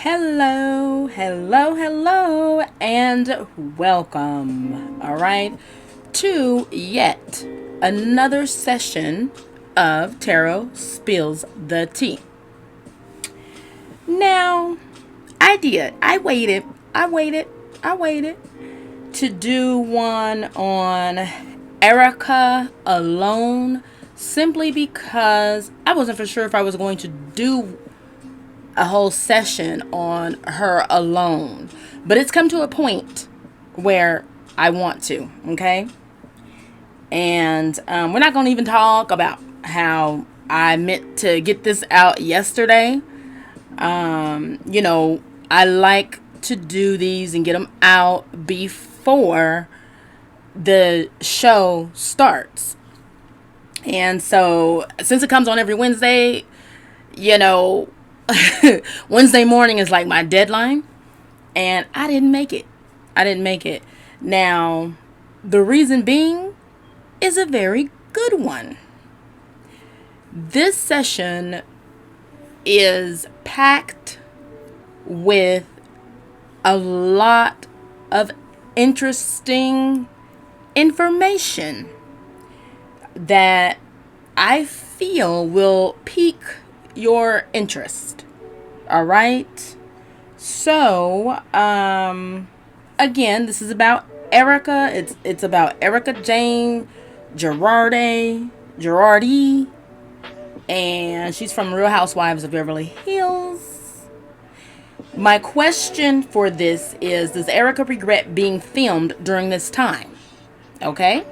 Hello, hello, hello, and welcome, all right, to yet another session of Tarot Spills the Tea. Now, I waited to do one on Erika alone simply because I wasn't for sure if I was going to do a whole session on her alone. But it's come to a point where I want to, okay? And we're not going to even talk about how I meant to get this out yesterday. I like to do these and get them out before the show starts. And so, since it comes on every Wednesday, Wednesday morning is like my deadline, and I didn't make it. Now, the reason being is a very good one. This session is packed with a lot of interesting information that I feel will pique your interest. All right. So, again, this is about Erika. It's about Erika Jayne Girardi, and she's from Real Housewives of Beverly Hills. My question for this is, does Erika regret being filmed during this time? Okay.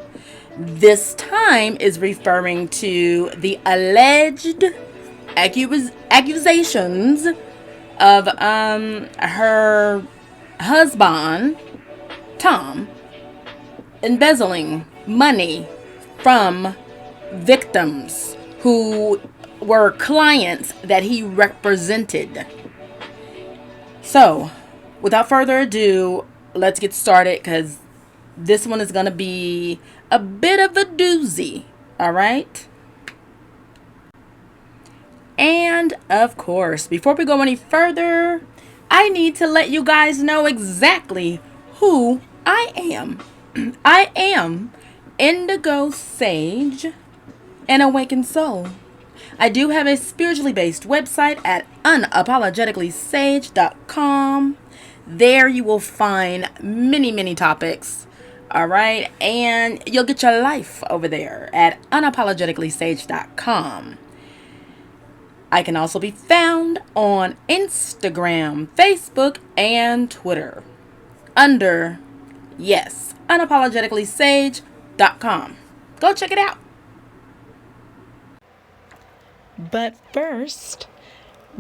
This time is referring to the alleged accusations of her husband, Tom, embezzling money from victims who were clients that he represented. So, without further ado, let's get started, because this one is going to be a bit of a doozy, all right? And, of course, before we go any further, I need to let you guys know exactly who I am. I am Indigo Sage, an awakened soul. I do have a spiritually based website at unapologeticallysage.com. There you will find many topics. All right. And you'll get your life over there at unapologeticallysage.com. I can also be found on Instagram, Facebook, and Twitter under, unapologeticallysage.com. Go check it out. But first,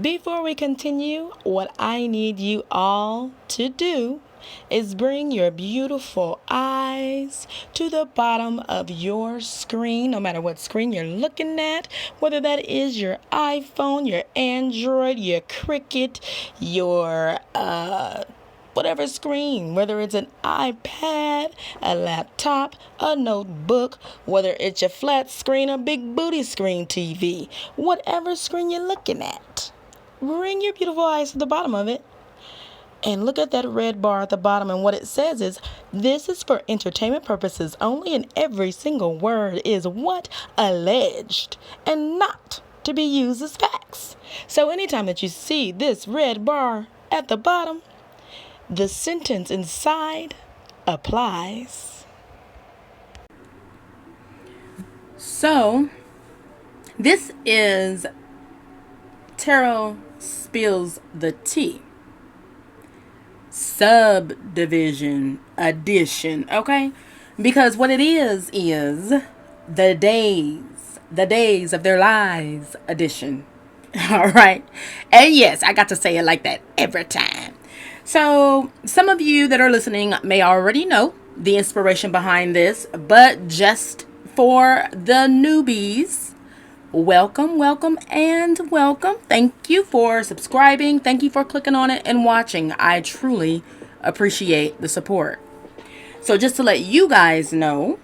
before we continue, what I need you all to do is bring your beautiful eyes to the bottom of your screen, no matter what screen you're looking at, whether that is your iPhone, your Android, your Cricket, your whatever screen, whether it's an iPad, a laptop, a notebook, whether it's your flat screen or big booty screen TV, whatever screen you're looking at, bring your beautiful eyes to the bottom of it and look at that red bar at the bottom, and what it says is, this is for entertainment purposes only, and every single word is what alleged and not to be used as facts. So anytime that you see this red bar at the bottom, the sentence inside applies. So, this is Tarot Spills the Tea subdivision edition, okay? Because what it is the days of their lives edition. All right. And yes, I got to say it like that every time. So, some of you that are listening may already know the inspiration behind this, but just for the newbies, welcome. Thank you for subscribing. Thank you for clicking on it and watching. I truly appreciate the support. So, just to let you guys know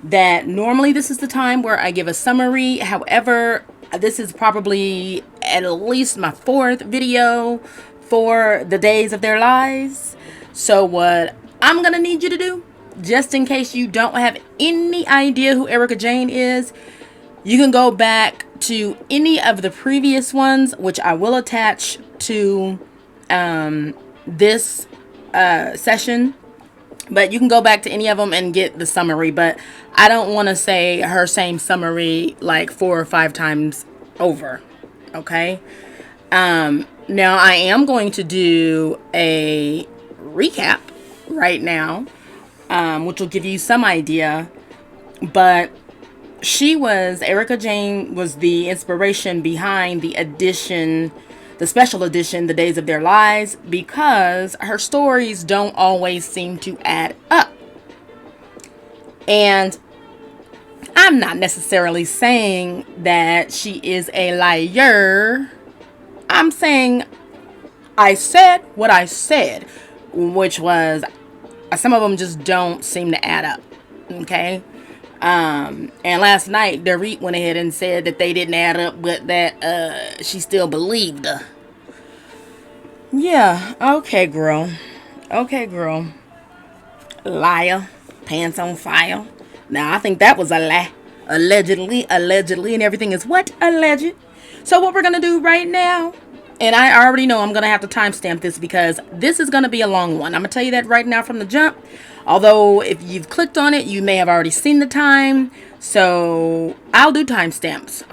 that normally this is the time where I give a summary. However, this is probably at least my fourth video for the days of their lives. So what I'm going to need you to do, just in case you don't have any idea who Erika Jayne is, you can go back to any of the previous ones, which I will attach to this session. But you can go back to any of them and get the summary. But I don't want to say her same summary like 4 or 5 times over. Okay? Now, I am going to do a recap right now, which will give you some idea. But Erika Jayne was the inspiration behind the special edition, The Days of Their Lives, because her stories don't always seem to add up. And I'm not necessarily saying that she is a liar. I'm saying I said what I said, which was some of them just don't seem to add up. Okay? And last night, Dorit went ahead and said that they didn't add up, but that she still believed. Yeah, okay, girl. Okay, girl. Liar. Pants on fire. Now, I think that was a lie. Allegedly, and everything is what? Alleged. So what we're going to do right now, and I already know I'm going to have to timestamp this because this is going to be a long one. I'm going to tell you that right now from the jump. Although, if you've clicked on it, you may have already seen the time. So, I'll do timestamps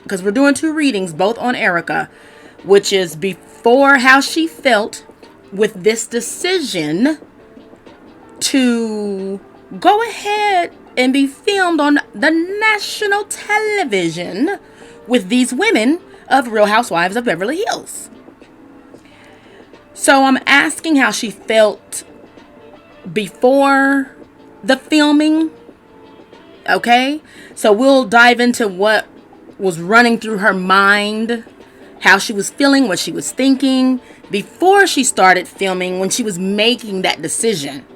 because we're doing 2 readings, both on Erika, which is before how she felt with this decision to go ahead and be filmed on the national television with these women of Real Housewives of Beverly Hills. So, I'm asking how she felt before the filming. Okay, so we'll dive into what was running through her mind, how she was feeling, what she was thinking before she started filming, when she was making that decision.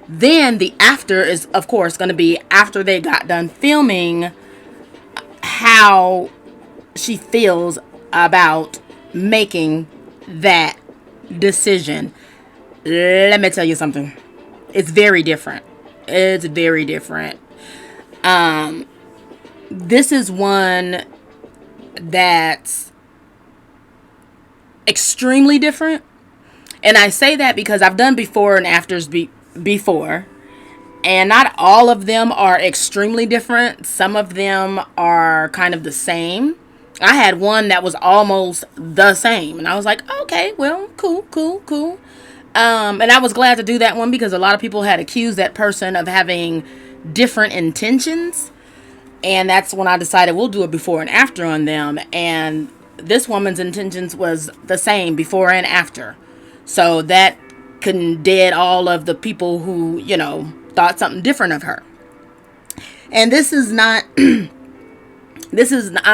Then the after is, of course, going to be after they got done filming, how she feels about making that decision. Let me tell you something. It's very different. It's very different. This is one that's extremely different. And I say that because I've done before and afters before. And not all of them are extremely different. Some of them are kind of the same. I had one that was almost the same. And I was like, okay, well, cool. And I was glad to do that one because a lot of people had accused that person of having different intentions. And that's when I decided we'll do a before and after on them. And this woman's intentions was the same before and after. So that couldn't dead all of the people who, thought something different of her. And this is not, I'm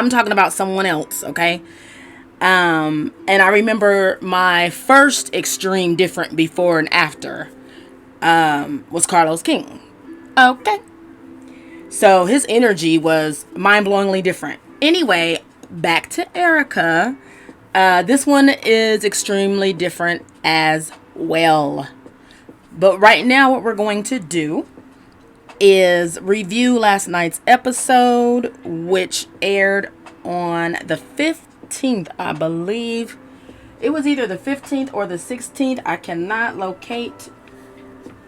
talking about someone else, okay? And I remember my first extreme different before and after was Carlos King. Okay. So his energy was mind-blowingly different. Anyway, back to Erika. This one is extremely different as well. But right now what we're going to do is review last night's episode, which aired on the 15th, I believe. It was either the 15th or the 16th. I cannot locate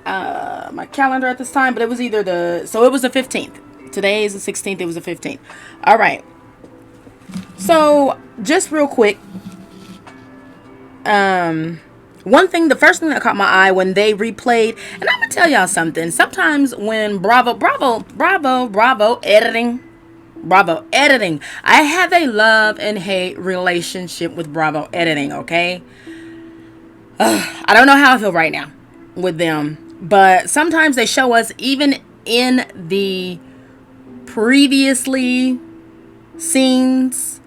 my calendar at this time, but it was either it was the 15th. Today is the 16th. It was the 15th. All right. So just real quick, the first thing that caught my eye when they replayed, and I'm gonna tell y'all something. Sometimes when Bravo editing. I have a love and hate relationship with Bravo editing. Okay. I don't know how I feel right now with them. But sometimes they show us, even in the previously scenes,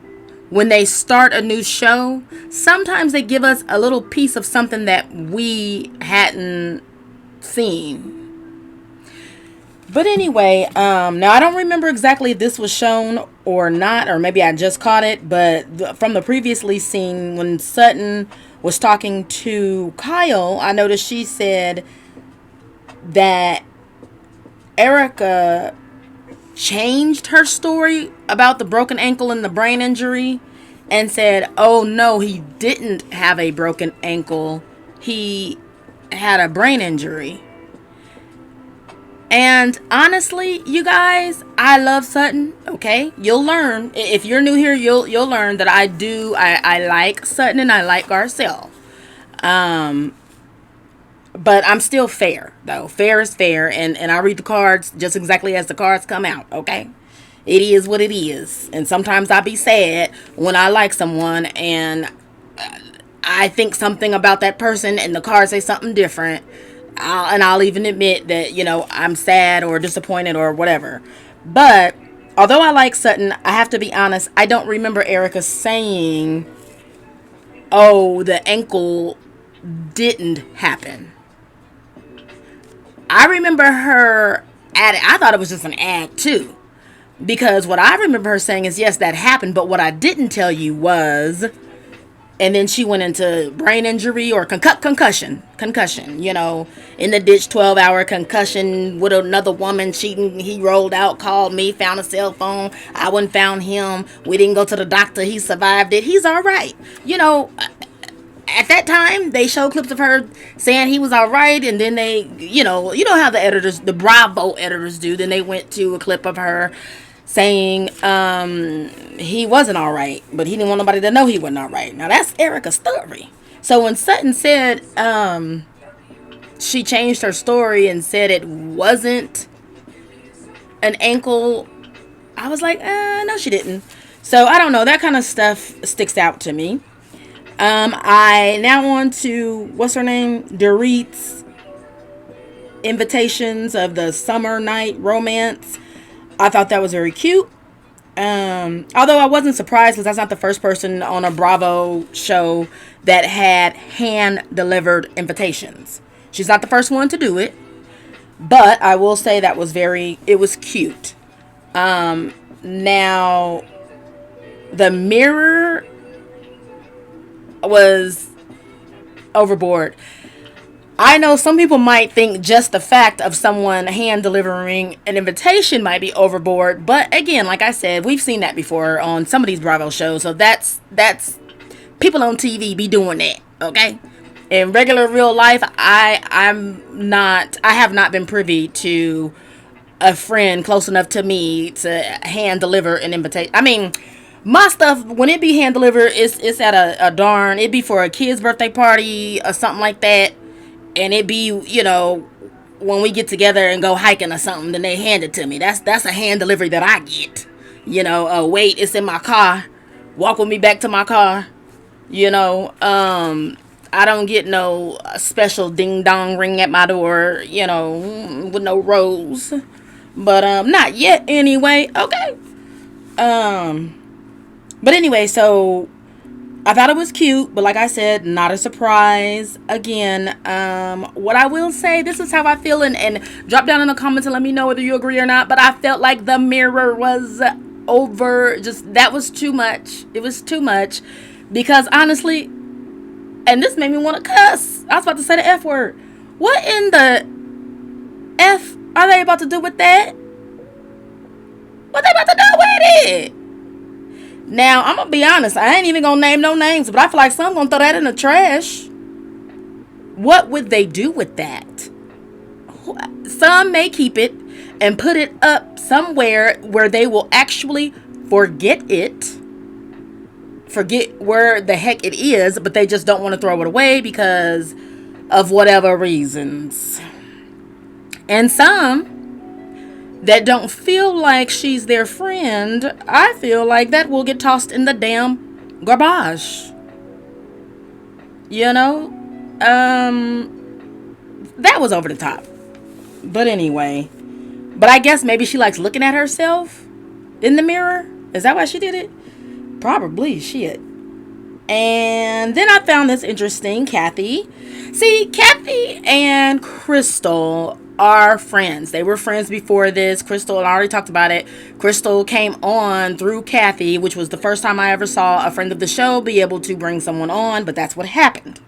when they start a new show, sometimes they give us a little piece of something that we hadn't seen. But anyway, now I don't remember exactly if this was shown or not, or maybe I just caught it, but from the previously scene when Sutton was talking to Kyle, I noticed she said that Erika changed her story about the broken ankle and the brain injury and said, oh no, he didn't have a broken ankle, he had a brain injury. And honestly, you guys, I love Sutton. Okay, you'll learn if you're new here. You'll learn that I like Sutton and I like Garcelle. But I'm still fair though. Fair is fair, and I read the cards just exactly as the cards come out. Okay, it is what it is, and sometimes I be sad when I like someone and I think something about that person, and the cards say something different. I'll even admit that, I'm sad or disappointed or whatever. But although I like Sutton, I have to be honest, I don't remember Erika saying, oh, the ankle didn't happen. I remember her I thought it was just an ad too. Because what I remember her saying is, yes, that happened. But what I didn't tell you was... And then she went into brain injury or concussion, in the ditch, 12-hour concussion with another woman cheating. He rolled out, called me, found a cell phone. I went and found him. We didn't go to the doctor. He survived it. He's all right. At that time, they showed clips of her saying he was all right. And then they, how the Bravo editors do. Then they went to a clip of her saying he wasn't all right, but he didn't want nobody to know he wasn't all right. Now that's Erika's story. So when Sutton said she changed her story and said it wasn't an ankle, I was like, no, she didn't. So I don't know. That kind of stuff sticks out to me. I now on to what's her name, Dorit's invitations of the summer night romance. I thought that was very cute. Although I wasn't surprised because that's not the first person on a Bravo show that had hand-delivered invitations. She's not the first one to do it. But I will say that it was cute. Now, the mirror was overboard. I know some people might think just the fact of someone hand delivering an invitation might be overboard, but again, like I said, we've seen that before on some of these Bravo shows, so that's people on TV be doing that, okay? In regular real life, I have not been privy to a friend close enough to me to hand deliver an invitation. I mean, my stuff, when it be hand delivered, it's at it'd be for a kid's birthday party or something like that. And it be, when we get together and go hiking or something, then they hand it to me. That's a hand delivery that I get. Wait, it's in my car. Walk with me back to my car. I don't get no special ding dong ring at my door, with no rose. But not yet anyway. Okay. But anyway, so I thought it was cute, but like I said, not a surprise. Again, what I will say, this is how I feel, and drop down in the comments and let me know whether you agree or not, but I felt like the mirror was over. That was too much. It was too much. Because honestly, and this made me want to cuss. I was about to say the F word. What in the F are they about to do with that? What they about to do with it? Now, I'm going to be honest. I ain't even going to name no names, but I feel like some going to throw that in the trash. What would they do with that? Some may keep it and put it up somewhere where they will actually forget it. Forget where the heck it is, but they just don't want to throw it away because of whatever reasons. And some that don't feel like she's their friend, I feel like that will get tossed in the damn garbage. That was over the top. But anyway, but I guess maybe she likes looking at herself in the mirror. Is that why she did it? Probably. Shit. And then I found this interesting. Kathy. See, Kathy and Crystal are friends. They were friends before this. Crystal, and I already talked about it. Crystal came on through Kathy, which was the first time I ever saw a friend of the show be able to bring someone on, but that's what happened.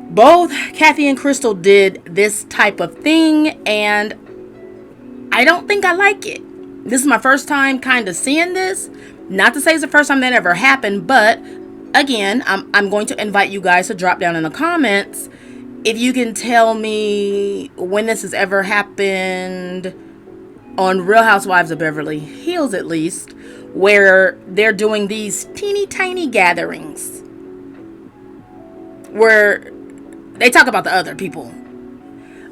Both Kathy and Crystal did this type of thing, and I don't think I like it. This is my first time kind of seeing this. Not to say it's the first time that ever happened, but again, I'm going to invite you guys to drop down in the comments if you can tell me when this has ever happened on Real Housewives of Beverly Hills, at least, where they're doing these teeny tiny gatherings where they talk about the other people.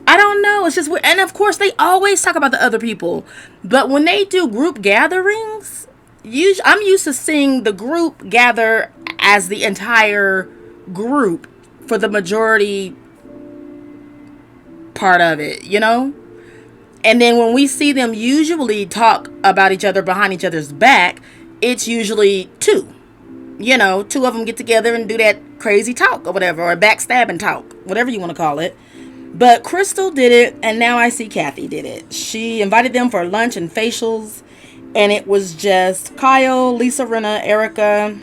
I don't know. It's just weird. And of course, they always talk about the other people. But when they do group gatherings, I'm used to seeing the group gather as the entire group for the majority part of it, you know? And then when we see them usually talk about each other behind each other's back, it's usually two. You know, two of them get together and do that crazy talk or whatever, or backstabbing talk, whatever you want to call it. But Crystal did it, and now I see Kathy did it. She invited them for lunch and facials, and it was just Kyle, Lisa Rinna, Erika.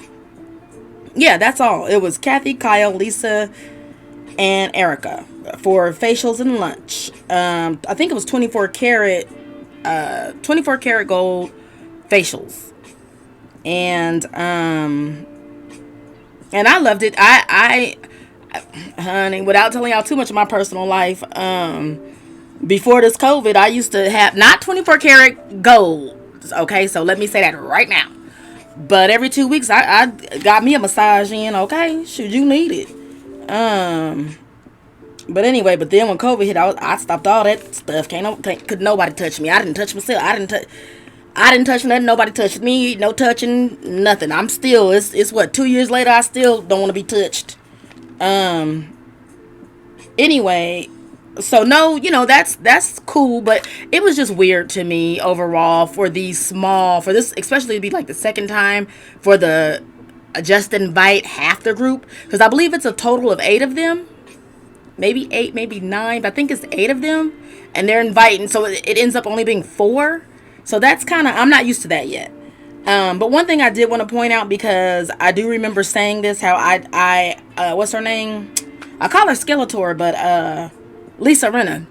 Yeah, that's all. It was Kathy, Kyle, Lisa, and Erika for facials and lunch. I think it was 24 karat gold facials. And I loved it. I honey, without telling y'all too much of my personal life, before this COVID, I used to have not 24 karat gold. Okay, so let me say that right now. But every 2 weeks, I got me a massage in. Okay, should you need it? But anyway, but then when COVID hit, I stopped all that stuff. Could nobody touch me? I didn't touch myself. I didn't touch nothing. Nobody touched me. No touching. Nothing. I'm still. It's what, 2 years later. I still don't want to be touched. Anyway, so no, you know, that's cool, but it was just weird to me overall for this, especially to be like the second time for the just invite half the group, because I believe it's a total of 8 of them, maybe 8, maybe 9, but I think it's 8 of them, and they're inviting, so it ends up only being 4. So that's kind of, I'm not used to that yet. But one thing I did want to point out, because I do remember saying this, how I what's her name? I call her Skeletor, but Lisa Rinna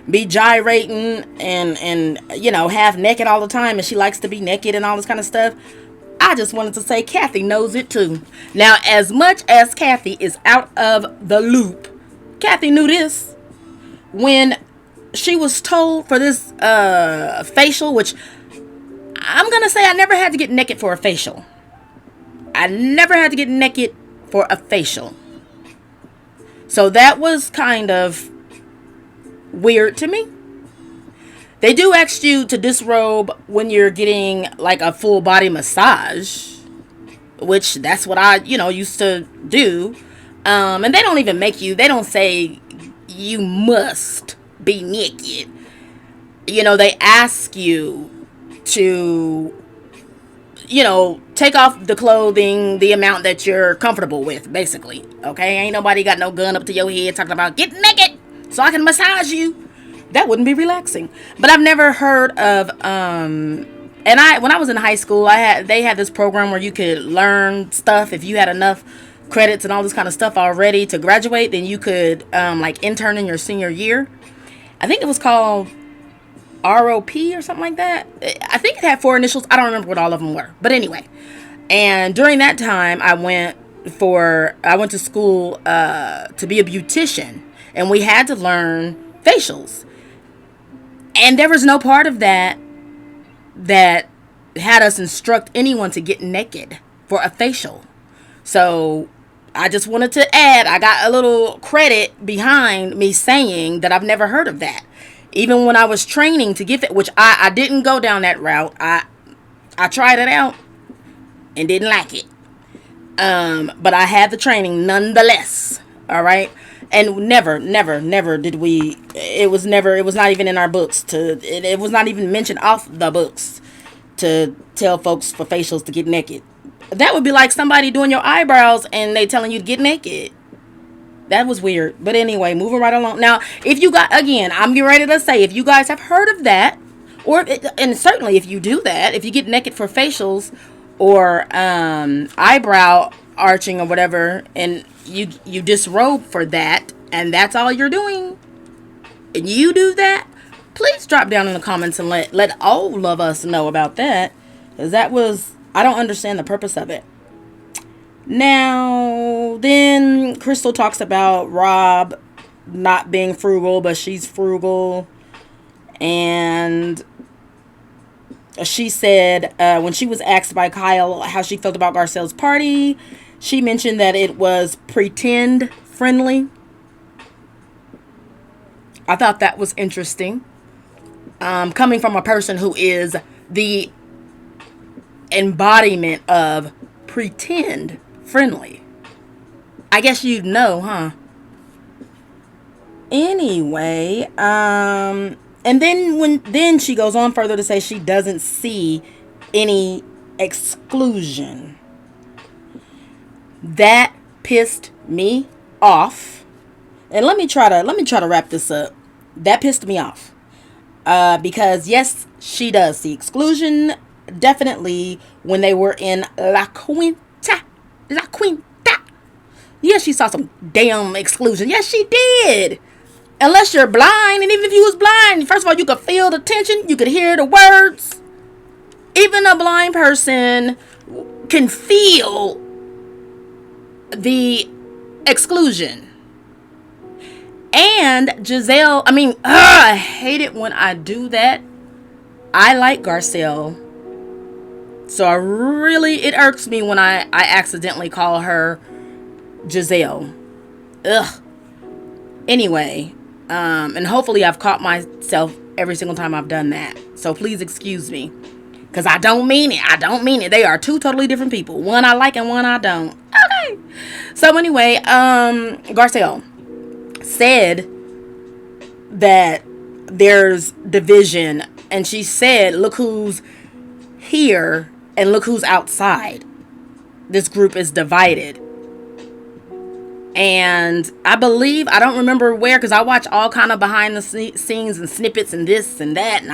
be gyrating and you know, half naked all the time, and she likes to be naked and all this kind of stuff. I just wanted to say Kathy knows it too. Now, as much as Kathy is out of the loop, Kathy knew this when she was told for this facial, which I'm gonna say I never had to get naked for a facial. I never had to get naked for a facial. So that was kind of weird to me. They do ask you to disrobe when you're getting like a full body massage, which that's what I, used to do. And they don't even they don't say you must be naked. They ask you to, take off the clothing, the amount that you're comfortable with, basically. Okay? Ain't nobody got no gun up to your head talking about get naked so I can massage you. That wouldn't be relaxing. But I've never heard of, when I was in high school, they had this program where you could learn stuff. If you had enough credits and all this kind of stuff already to graduate, then you could, intern in your senior year. I think it was called RHOBH or something like that. I think it had 4 initials. I don't remember what all of them were. But anyway. And during that time, I went to school to be a beautician. And we had to learn facials. And there was no part of that had us instruct anyone to get naked for a facial. So I just wanted to add, I got a little credit behind me saying that I've never heard of that. Even when I was training to get that, which I didn't go down that route. I tried it out and didn't like it. But I had the training nonetheless. All right. And never did we, it was not even in our books it was not even mentioned off the books to tell folks for facials to get naked. That would be like somebody doing your eyebrows and they telling you to get naked. That was weird. But anyway, moving right along. Now, if you got, again, I'm getting ready to say, if you guys have heard of that, and certainly if you do that, if you get naked for facials or eyebrow arching or whatever, and you disrobe for that, and that's all you're doing, and you do that, please drop down in the comments and let all of us know about that, because I don't understand the purpose of it. Now, then Crystal talks about Rob not being frugal, but she's frugal. And she said when she was asked by Kyle how she felt about Garcelle's party, she mentioned that it was pretend friendly. I thought that was interesting. Coming from a person who is the embodiment of pretend friendly. I guess you'd know, huh? Anyway, and then she goes on further to say she doesn't see any exclusion. That pissed me off. And let me try to wrap this up. That pissed me off. Because yes, she does see exclusion. Definitely when they were in La Quinta. Yes, she saw some damn exclusion. Yes, she did. Unless you're blind, and even if you was blind, first of all, you could feel the tension. You could hear the words. Even a blind person can feel the exclusion. And Giselle, I hate it when I do that. I like Garcelle. So it irks me when I accidentally call her Giselle. Ugh. Anyway, and hopefully I've caught myself every single time I've done that. So please excuse me. Because I don't mean it. They are two totally different people. One I like and one I don't. Okay. So anyway, Garcelle said that there's division. And she said, look who's here and look who's outside. This group is divided. And I don't remember where, because I watch all kind of behind the scenes and snippets and this and that, and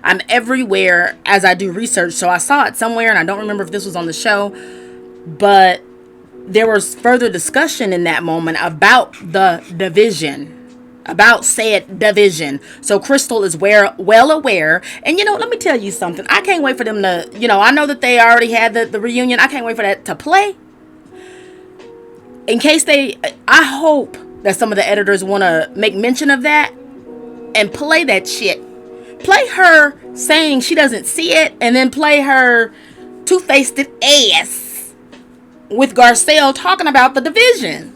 I'm everywhere as I do research. So I saw it somewhere, and I don't remember if this was on the show, but there was further discussion in that moment about the division, about said division. So Crystal is well aware, and let me tell you something. I can't wait for them to, I know that they already had the reunion. I can't wait for that to play. In case I hope that some of the editors want to make mention of that and play that shit. Play her saying she doesn't see it, and then play her two-faced ass with Garcelle talking about the division.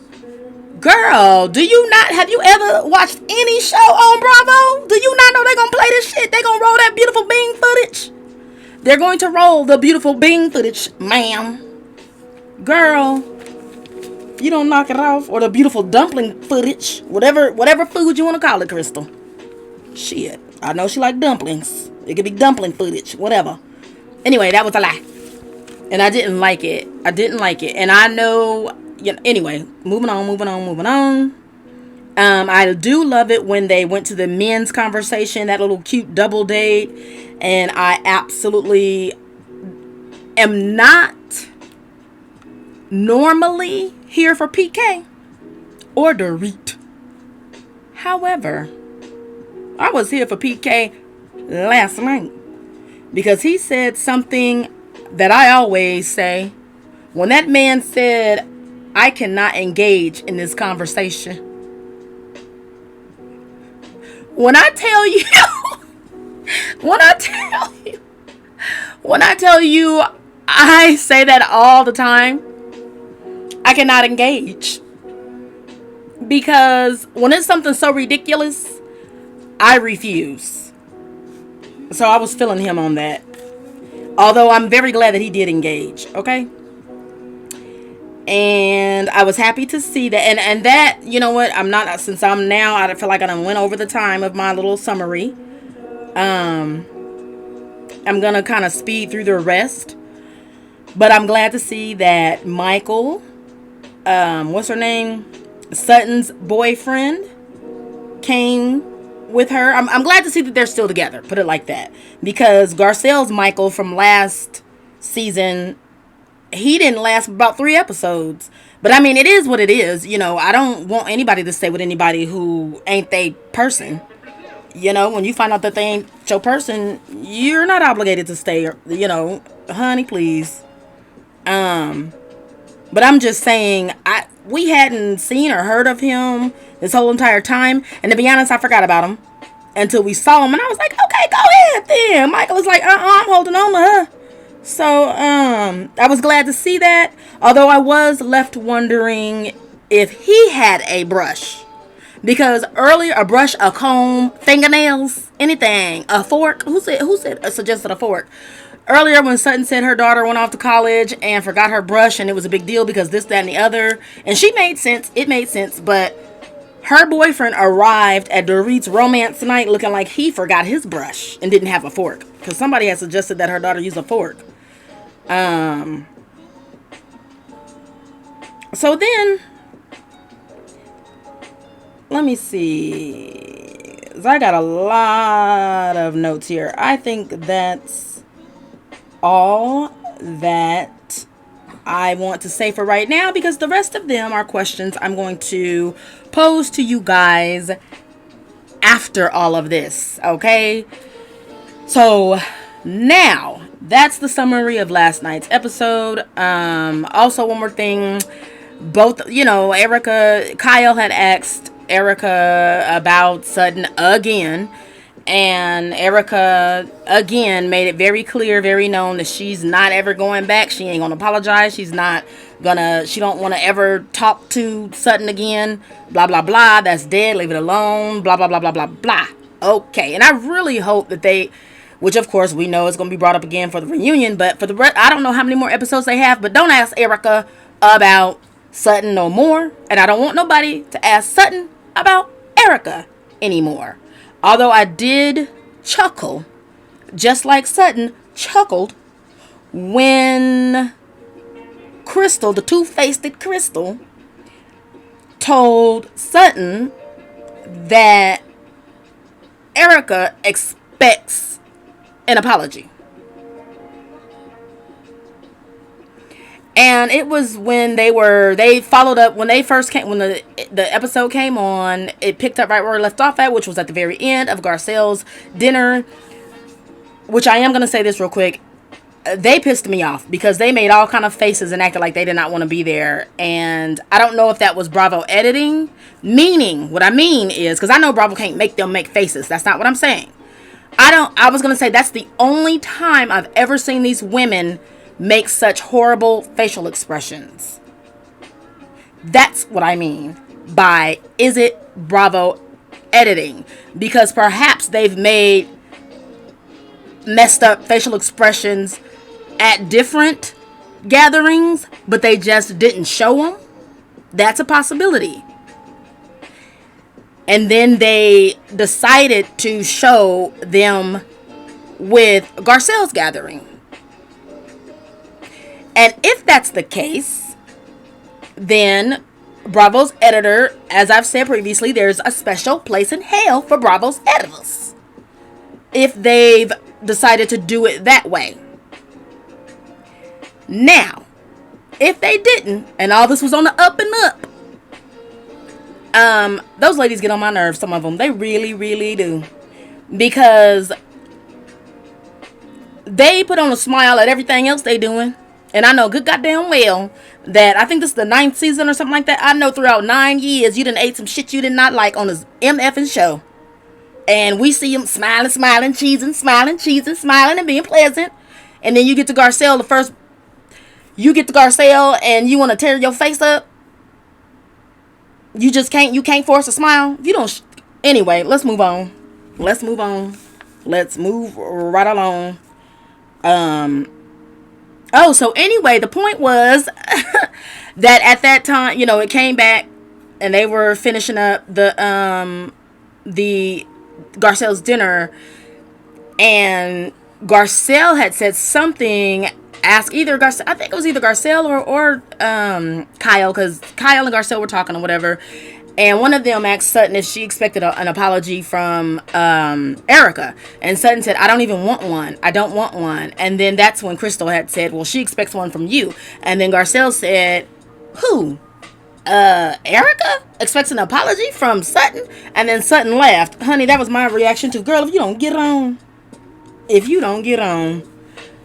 Girl, have you ever watched any show on Bravo? Do you not know they're going to play this shit? They're going to roll that beautiful Bing footage. They're going to roll the beautiful Bing footage, ma'am. Girl, you don't knock it off. Or the beautiful dumpling footage. Whatever food you want to call it, Crystal. Shit. I know she like dumplings. It could be dumpling footage. Whatever. Anyway, that was a lie. And I didn't like it. And I know... anyway, moving on. I do love it when they went to the men's conversation. That little cute double date. And I absolutely am not normally here for PK or Dorit. However, I was here for PK last night because he said something that I always say. When that man said, I cannot engage in this conversation. When I tell you, I say that all the time. I cannot engage. Because when it's something so ridiculous, I refuse. So I was feeling him on that. Although I'm very glad that he did engage. Okay? And I was happy to see that. And that, you know what? I feel like I done went over the time of my little summary. I'm going to kind of speed through the rest. But I'm glad to see that Michael, what's her name? Sutton's boyfriend, came with her. I'm glad to see that they're still together, put it like that. Because Garcelle's Michael from last season, he didn't last about 3 episodes. But I mean, it is what it is. You know, I don't want anybody to stay with anybody who ain't they person. You know, when you find out that they ain't your person, you're not obligated to stay. You know, honey, please. But I'm just saying, we hadn't seen or heard of him this whole entire time. And to be honest, I forgot about him until we saw him. And I was like, okay, go ahead then. Michael was like, I'm holding on to her. So, I was glad to see that. Although I was left wondering if he had a brush. Because earlier, a brush, a comb, fingernails, anything, a fork. Who suggested a fork? Earlier when Sutton said her daughter went off to college and forgot her brush and it was a big deal because this, that, and the other. And she made sense. It made sense. But her boyfriend arrived at Dorit's romance night looking like he forgot his brush and didn't have a fork. Because somebody had suggested that her daughter use a fork. So then, let me see. I got a lot of notes here. I think that's all that I want to say for right now, because the rest of them are questions I'm going to pose to you guys after all of this. Okay? So now that's the summary of last night's episode. Also, one more thing. Kyle had asked Erika about Sutton again. And Erika, again, made it very clear, very known that she's not ever going back. She ain't gonna apologize. She don't want to ever talk to Sutton again. Blah, blah, blah. That's dead. Leave it alone. Blah, blah, blah, blah, blah, blah. Okay. And I really hope that which of course we know is going to be brought up again for the reunion. But for the rest, I don't know how many more episodes they have. But don't ask Erika about Sutton no more. And I don't want nobody to ask Sutton about Erika anymore. Although I did chuckle, just like Sutton chuckled, when Crystal, the two-faced Crystal, told Sutton that Erika expects an apology. And it was when they followed up, when the episode came on, it picked up right where it left off at, which was at the very end of Garcelle's dinner, which I am going to say this real quick. They pissed me off because they made all kind of faces and acted like they did not want to be there. And I don't know if that was Bravo editing, meaning what I mean is, because I know Bravo can't make them make faces. That's not what I'm saying. I was going to say that's the only time I've ever seen these women make such horrible facial expressions. That's what I mean by, is it Bravo editing? Because perhaps they've made messed up facial expressions at different gatherings, but they just didn't show them. That's a possibility. And then they decided to show them with Garcelle's gathering. And if that's the case, then Bravo's editor, as I've said previously, there's a special place in hell for Bravo's editors if they've decided to do it that way. Now, if they didn't, and all this was on the up and up, those ladies get on my nerves, some of them. They really, really do. Because they put on a smile at everything else they doing. And I know good goddamn well that I think this is the 9th season or something like that. I know throughout 9 years you done ate some shit you did not like on this MFing show. And we see them smiling, cheesing, and being pleasant. And then you get to Garcelle, and you want to tear your face up. You can't force a smile. You don't. Anyway, let's move on. Let's move right along. So anyway, the point was that at that time, it came back and they were finishing up the Garcelle's dinner, and Garcelle had said something ask either Garcelle, I think it was either Garcelle or Kyle, because Kyle and Garcelle were talking or whatever. And one of them asked Sutton if she expected an apology from Erika. And Sutton said, I don't even want one. I don't want one. And then that's when Crystal had said, well, she expects one from you. And then Garcelle said, who? Erika expects an apology from Sutton? And then Sutton laughed. Honey, that was my reaction to, girl, if you don't get on. If you don't get on.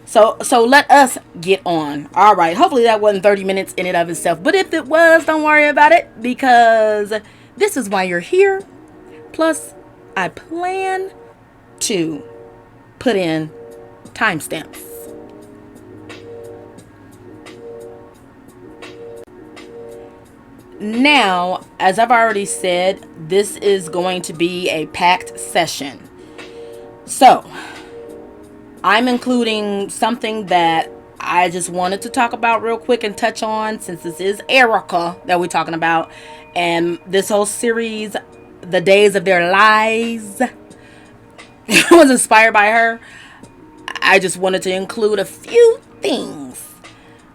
So let us get on. All right. Hopefully that wasn't 30 minutes in and of itself. But if it was, don't worry about it, because this is why you're here. Plus, I plan to put in timestamps. Now, as I've already said, this is going to be a packed session. So, I'm including something that I just wanted to talk about real quick and touch on, since this is Erika that we're talking about. And this whole series, The Days of Their Lies, was inspired by her. I just wanted to include a few things.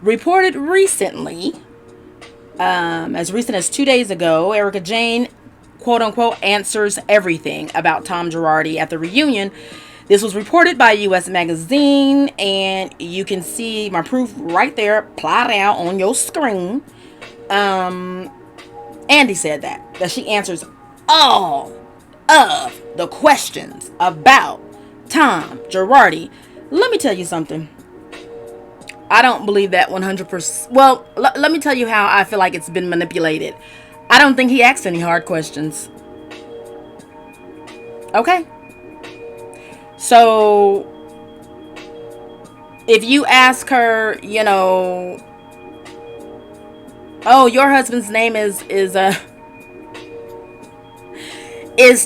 Reported recently, as recent as 2 days ago, Erika Jayne, quote unquote, answers everything about Tom Girardi at the reunion. This was reported by US Magazine, and you can see my proof right there plotted out on your screen. Andy said that she answers all of the questions about Tom Girardi. Let me tell you something. I don't believe that 100%. Well, let me tell you how I feel like it's been manipulated. I don't think he asked any hard questions. Okay? So, if you ask her, you know, oh, your husband's name is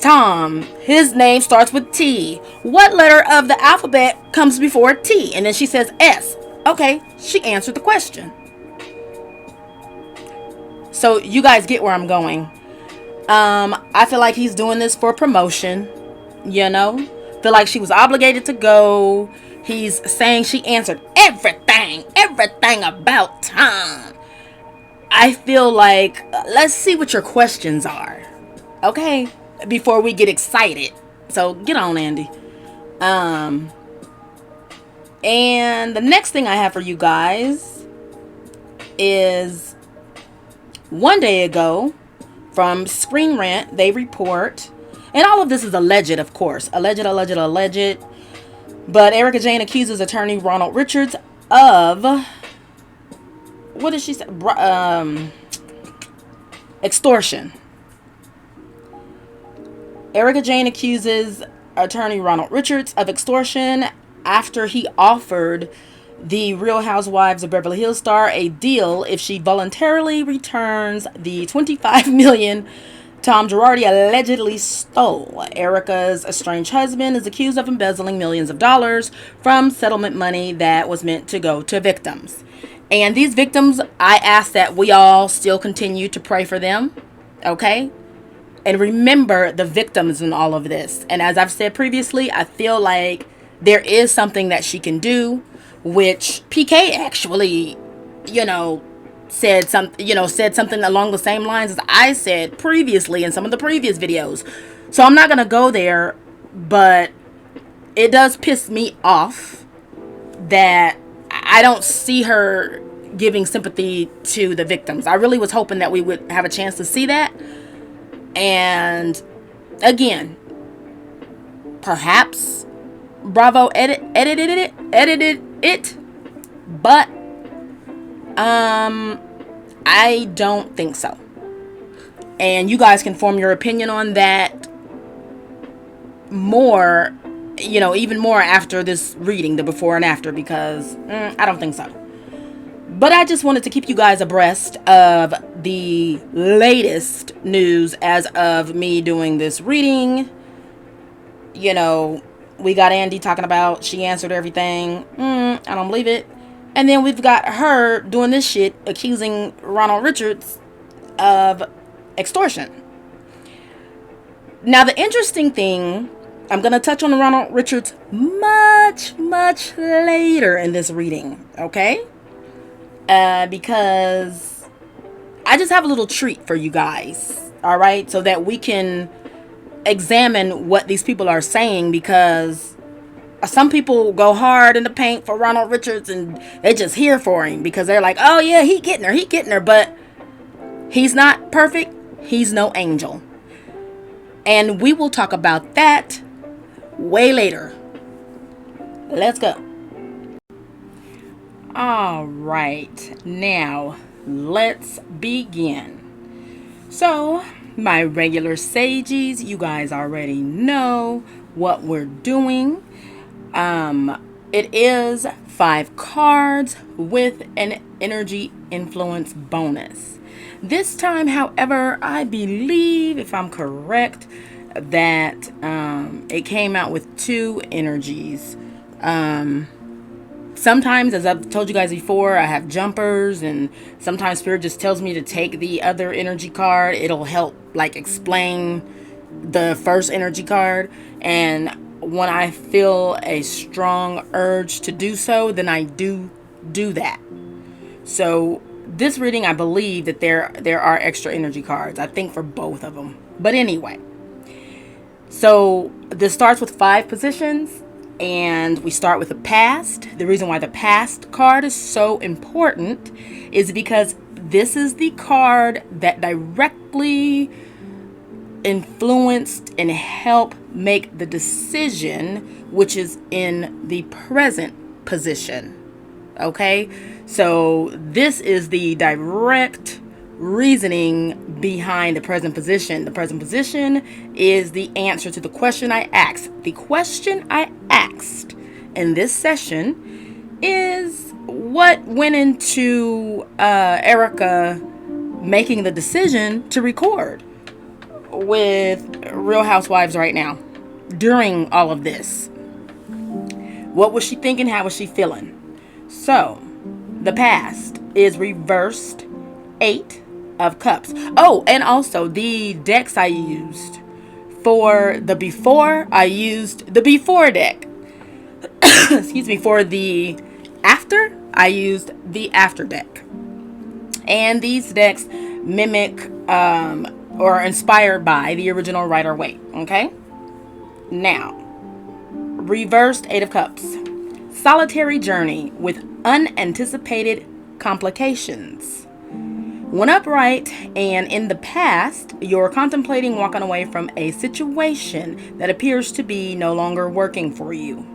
Tom. His name starts with T. What letter of the alphabet comes before T? And then she says S. Okay, she answered the question. So, you guys get where I'm going. I feel like he's doing this for promotion, you know? Feel like she was obligated to go. He's saying she answered everything about Tom. I feel like, let's see what your questions are, okay, before we get excited. So get on, Andy. And the next thing I have for you guys is, one day ago, from Screen Rant, they report, and all of this is alleged, of course. Alleged. But Erika Jayne accuses attorney Ronald Richards of, what did she say? Extortion. Erika Jayne accuses attorney Ronald Richards of extortion after he offered the Real Housewives of Beverly Hills star a deal if she voluntarily returns the $25 million Tom Girardi allegedly stole. Erika's estranged husband is accused of embezzling millions of dollars from settlement money that was meant to go to victims. And these victims, I ask that we all still continue to pray for them, okay? And remember the victims in all of this. And as I've said previously, I feel like there is something that she can do, which PK actually, said something along the same lines as I said previously in some of the previous videos. So I'm not going to go there, but it does piss me off that I don't see her giving sympathy to the victims. I really was hoping that we would have a chance to see that. And again, perhaps Bravo edited it, but I don't think so. And you guys can form your opinion on that more, even more after this reading, the before and after, because I don't think so. But I just wanted to keep you guys abreast of the latest news as of me doing this reading. We got Andy talking about she answered everything. I don't believe it. And then we've got her doing this shit, accusing Ronald Richards of extortion. Now, the interesting thing, I'm going to touch on Ronald Richards much much, much later in this reading, okay? Because I just have a little treat for you guys, all right? So that we can examine what these people are saying, because some people go hard in the paint for Ronald Richards and they just here for him because they're like, oh yeah, he getting her, but he's not perfect. He's no angel. And we will talk about that way later. Let's go. All right, now let's begin. So, my regular sages, you guys already know what we're doing. It is 5 cards with an energy influence bonus. This time, however, I believe, if I'm correct, that it came out with 2 energies. Sometimes, as I've told you guys before, I have jumpers, and sometimes Spirit just tells me to take the other energy card. It'll help like explain the first energy card, and when I feel a strong urge to do so, then I do that. So this reading, I believe that there are extra energy cards, I think, for both of them. But anyway, so this starts with 5 positions, and we start with the past. The reason why the past card is so important is because this is the card that directly influenced and helped make the decision, which is in the present position. Okay, so this is the direct reasoning behind the present position. The present position is the answer to the question I asked. The question I asked in this session is what went into Erika making the decision to record with Real Housewives right now during all of this. What was she thinking? How was she feeling? So the past is reversed 8 of Cups. Oh, and also the decks I used for the before, I used the before deck. Excuse me. For the after, I used the after deck. And these decks mimic or are inspired by the original Rider-Waite. Okay? Now, reversed 8 of Cups. Solitary journey with unanticipated complications. When upright and in the past, you're contemplating walking away from a situation that appears to be no longer working for you.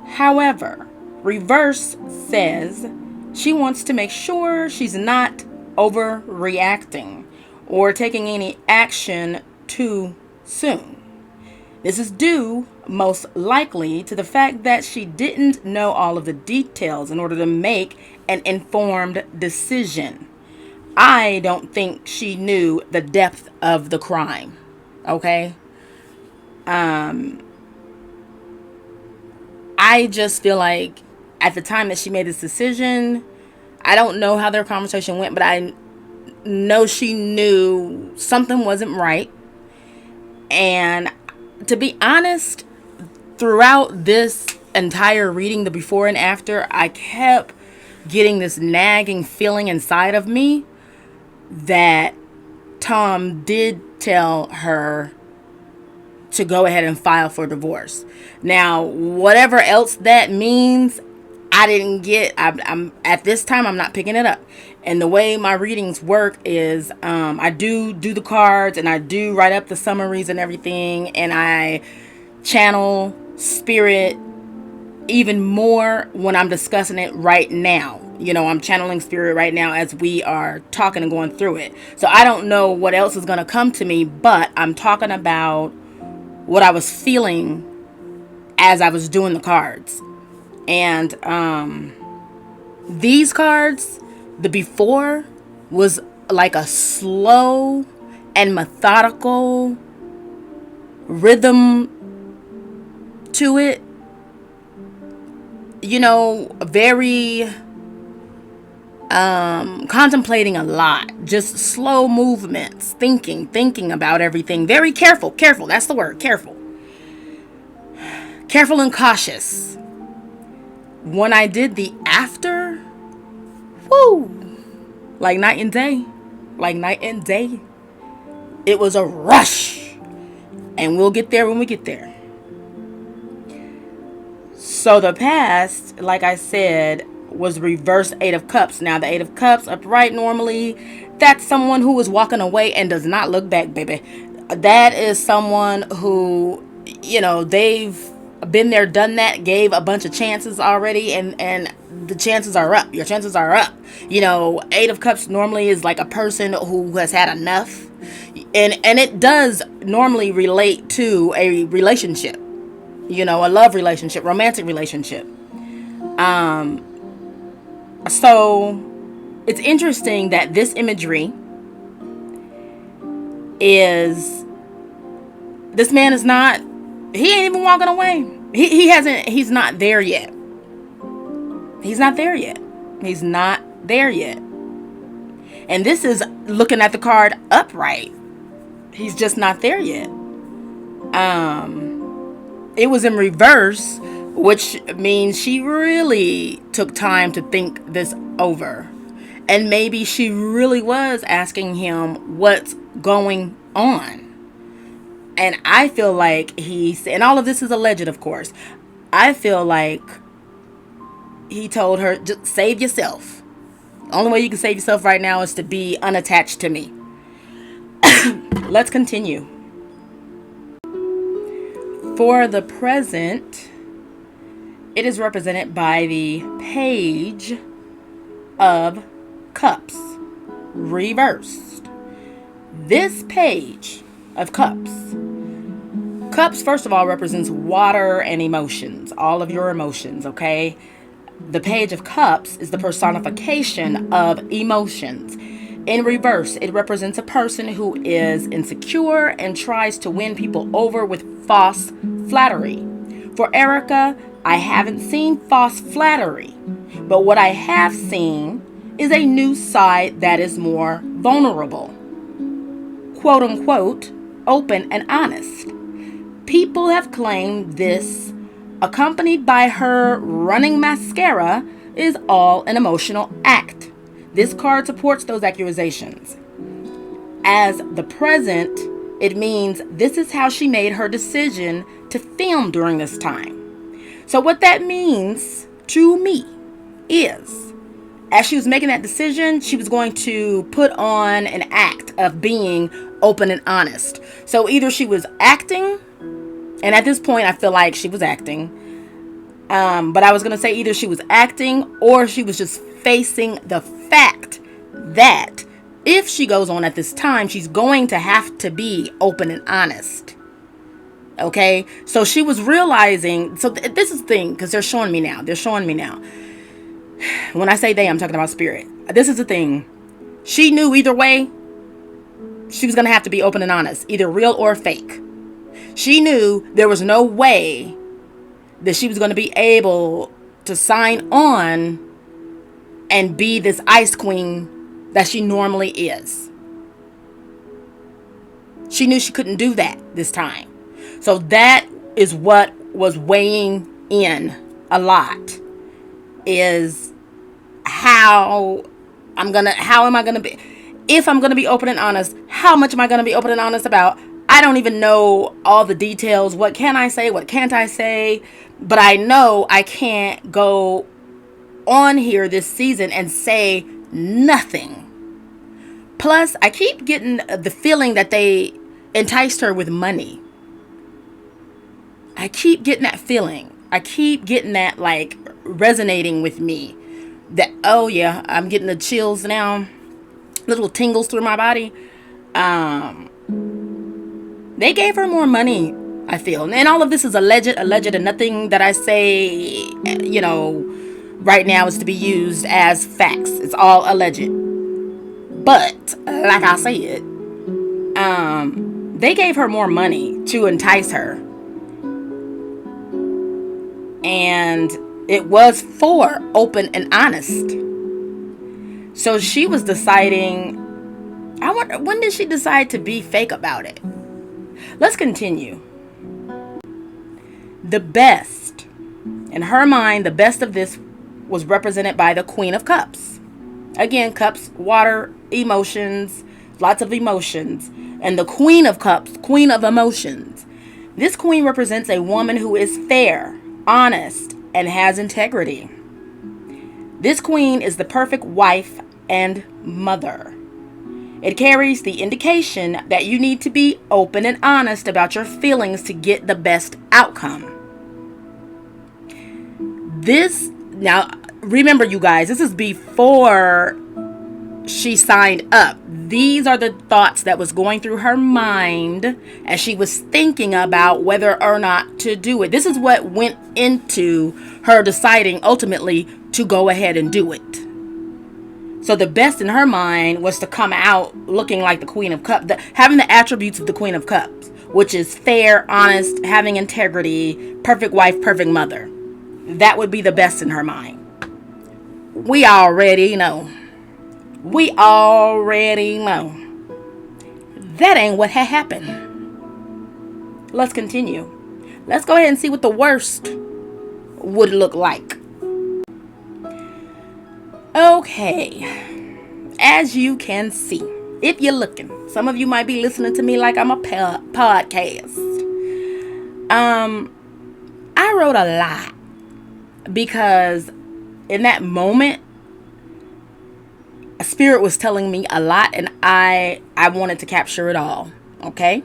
However, reverse says she wants to make sure she's not overreacting or taking any action too soon. This is due most likely to the fact that she didn't know all of the details in order to make an informed decision. I don't think she knew the depth of the crime. Okay? I just feel like at the time that she made this decision, I don't know how their conversation went, but I know she knew something wasn't right. And to be honest, throughout this entire reading, the before and after, I kept getting this nagging feeling inside of me that Tom did tell her to go ahead and file for divorce. Now, whatever else that means, I didn't get. I'm at this time, I'm not picking it up. And the way my readings work is I do the cards, and I do write up the summaries and everything, and I channel spirit even more when I'm discussing it right now. You know, I'm channeling spirit right now as we are talking and going through it. So I don't know what else is going to come to me, but I'm talking about what I was feeling as I was doing the cards. And these cards, the before was like a slow and methodical rhythm to it. You know, very contemplating a lot, just slow movements, thinking about everything, very careful, that's the word, careful Careful and cautious. When I did the after, whoo, like night and day. Like night and day. It was a rush. And we'll get there when we get there. So the past, like I said, was reverse 8 of Cups. Now the 8 of Cups upright normally, that's someone who is walking away and does not look back, baby. That is someone who, they've been there, done that, gave a bunch of chances already, and the chances are up. Your chances are up. 8 of Cups normally is like a person who has had enough. And it does normally relate to a relationship. A love relationship, romantic relationship. So it's interesting that this imagery is, this man is not, he ain't even walking away. He's not there yet. He's not there yet. He's not there yet. And this is looking at the card upright. He's just not there yet. It was in reverse, which means she really took time to think this over. And maybe she really was asking him what's going on. And I feel like and all of this is alleged, of course. I feel like he told her, just save yourself. The only way you can save yourself right now is to be unattached to me. Let's continue. For the present, it is represented by the Page of Cups, reversed. This Page of Cups, first of all, represents water and emotions, all of your emotions, okay? The Page of Cups is the personification of emotions. In reverse, it represents a person who is insecure and tries to win people over with false flattery. For Erika, I haven't seen false flattery, but what I have seen is a new side that is more vulnerable. Quote unquote, open and honest. People have claimed this, accompanied by her running mascara, is all an emotional act. This card supports those accusations. As the present, it means this is how she made her decision to film during this time. So what that means to me is, as she was making that decision, she was going to put on an act of being open and honest. So either she was acting, and at this point I feel like she was acting, but I was going to say either she was acting or she was just facing the fact that if she goes on at this time, she's going to have to be open and honest. Okay, so she was realizing, so this is the thing, because they're showing me now. When I say they, I'm talking about spirit. This is the thing. She knew either way, she was going to have to be open and honest, either real or fake. She knew there was no way that she was going to be able to sign on and be this ice queen that she normally is. She knew she couldn't do that this time. So that is what was weighing in a lot, is how am I going to be, if I'm going to be open and honest, how much am I going to be open and honest about? I don't even know all the details. What can I say? What can't I say? But I know I can't go on here this season and say nothing. Plus, I keep getting the feeling that they enticed her with money. I keep getting that feeling. I keep getting that, like, resonating with me. That, oh yeah, I'm getting the chills now. Little tingles through my body. They gave her more money, I feel. And all of this is alleged, and nothing that I say, right now is to be used as facts. It's all alleged. But, like I said, they gave her more money to entice her. And it was for open and honest. So she was deciding, I wonder, when did she decide to be fake about it? Let's continue. The best, in her mind, the best of this was represented by the Queen of Cups. Again, cups, water, emotions, lots of emotions. And the Queen of Cups, Queen of Emotions. This queen represents a woman who is fair, honest, and has integrity. This queen is the perfect wife and mother. It carries the indication that you need to be open and honest about your feelings to get the best outcome. Now remember you guys, this is before she signed up. These are the thoughts that was going through her mind as she was thinking about whether or not to do it. This is what went into her deciding ultimately to go ahead and do it. So the best in her mind was to come out looking like the Queen of Cups, having the attributes of the Queen of Cups, which is fair, honest, having integrity, perfect wife, perfect mother. That would be the best in her mind. We already know. That ain't what had happened. Let's continue. Let's go ahead and see what the worst would look like. Okay. As you can see, if you're looking, some of you might be listening to me like I'm a podcast. I wrote a lot because in that moment, Spirit was telling me a lot and I wanted to capture it all. Okay.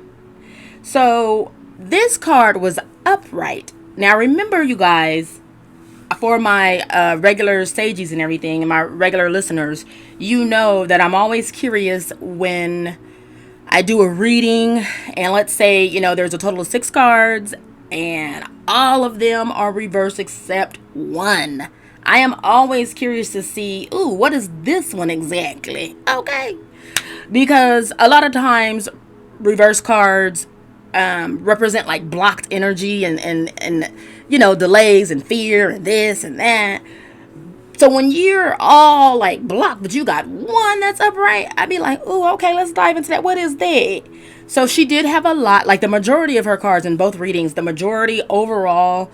So this card was upright. Now remember you guys, for my regular stagies and everything and my regular listeners, you know that I'm always curious when I do a reading and let's say, there's a total of 6 cards and all of them are reversed except one. I am always curious to see, what is this one exactly? Okay. Because a lot of times reverse cards represent like blocked energy and delays and fear and this and that. So when you're all like blocked, but you got one that's upright, I'd be like, okay, let's dive into that. What is that? So she did have a lot, like the majority of her cards in both readings, the majority overall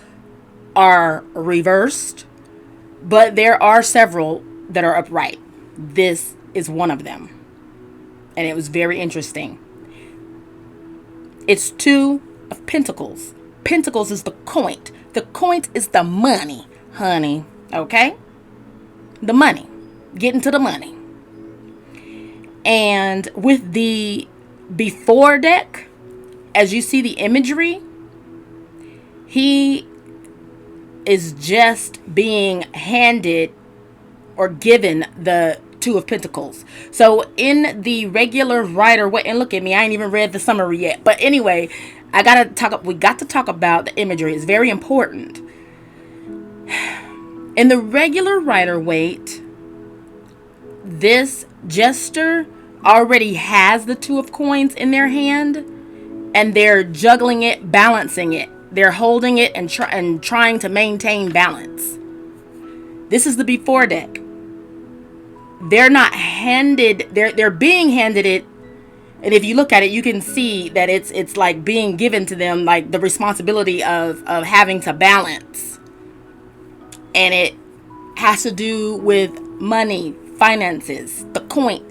are reversed. But there are several that are upright. This is one of them. And it was very interesting. It's 2 of Pentacles. Pentacles is the coin. The coin is the money, honey. Okay? The money. Getting to the money. And with the before deck, as you see the imagery, he is just being handed or given the 2 of Pentacles. So in the regular writer way, and look at me, I ain't even read the summary yet. But anyway, we got to talk about the imagery. It's very important. In the regular writer weight, this jester already has the 2 of coins in their hand and they're juggling it, balancing it. They're holding it and trying to maintain balance. This is the before deck. They're not handed, they're being handed it. And if you look at it, you can see that it's like being given to them, like the responsibility of having to balance. And it has to do with money, finances, the coin.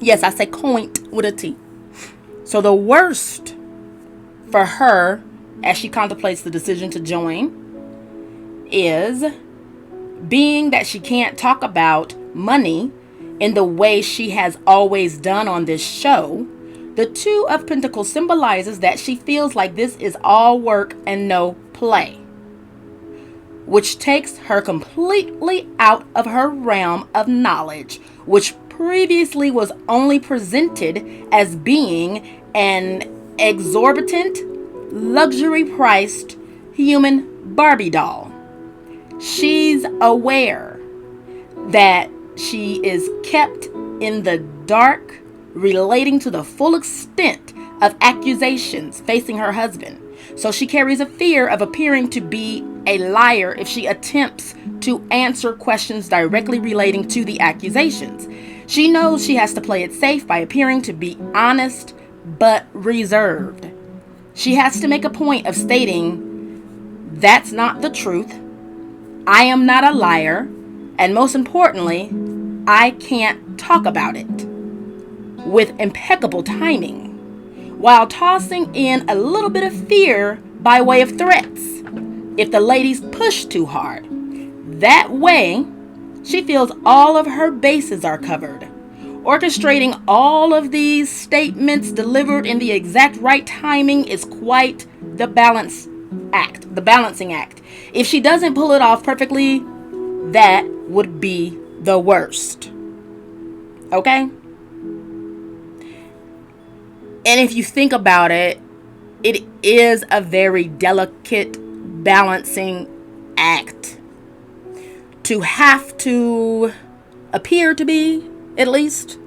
Yes, I say coin with a T. So the worst for her, as she contemplates the decision to join, is being that she can't talk about money in the way she has always done on this show. The 2 of Pentacles symbolizes that she feels like this is all work and no play, which takes her completely out of her realm of knowledge, which previously was only presented as being an exorbitant, luxury-priced human Barbie doll. She's aware that she is kept in the dark relating to the full extent of accusations facing her husband. So she carries a fear of appearing to be a liar if she attempts to answer questions directly relating to the accusations. She knows she has to play it safe by appearing to be honest but reserved. She has to make a point of stating That's not the truth. I am not a liar. And most importantly, I can't talk about it with impeccable timing while tossing in a little bit of fear by way of threats if the ladies push too hard. That way, she feels all of her bases are covered. Orchestrating all of these statements delivered in the exact right timing is quite the balancing act. If she doesn't pull it off perfectly, that would be the worst. Okay? And if you think about it, it is a very delicate balancing act to have to appear to be, at least,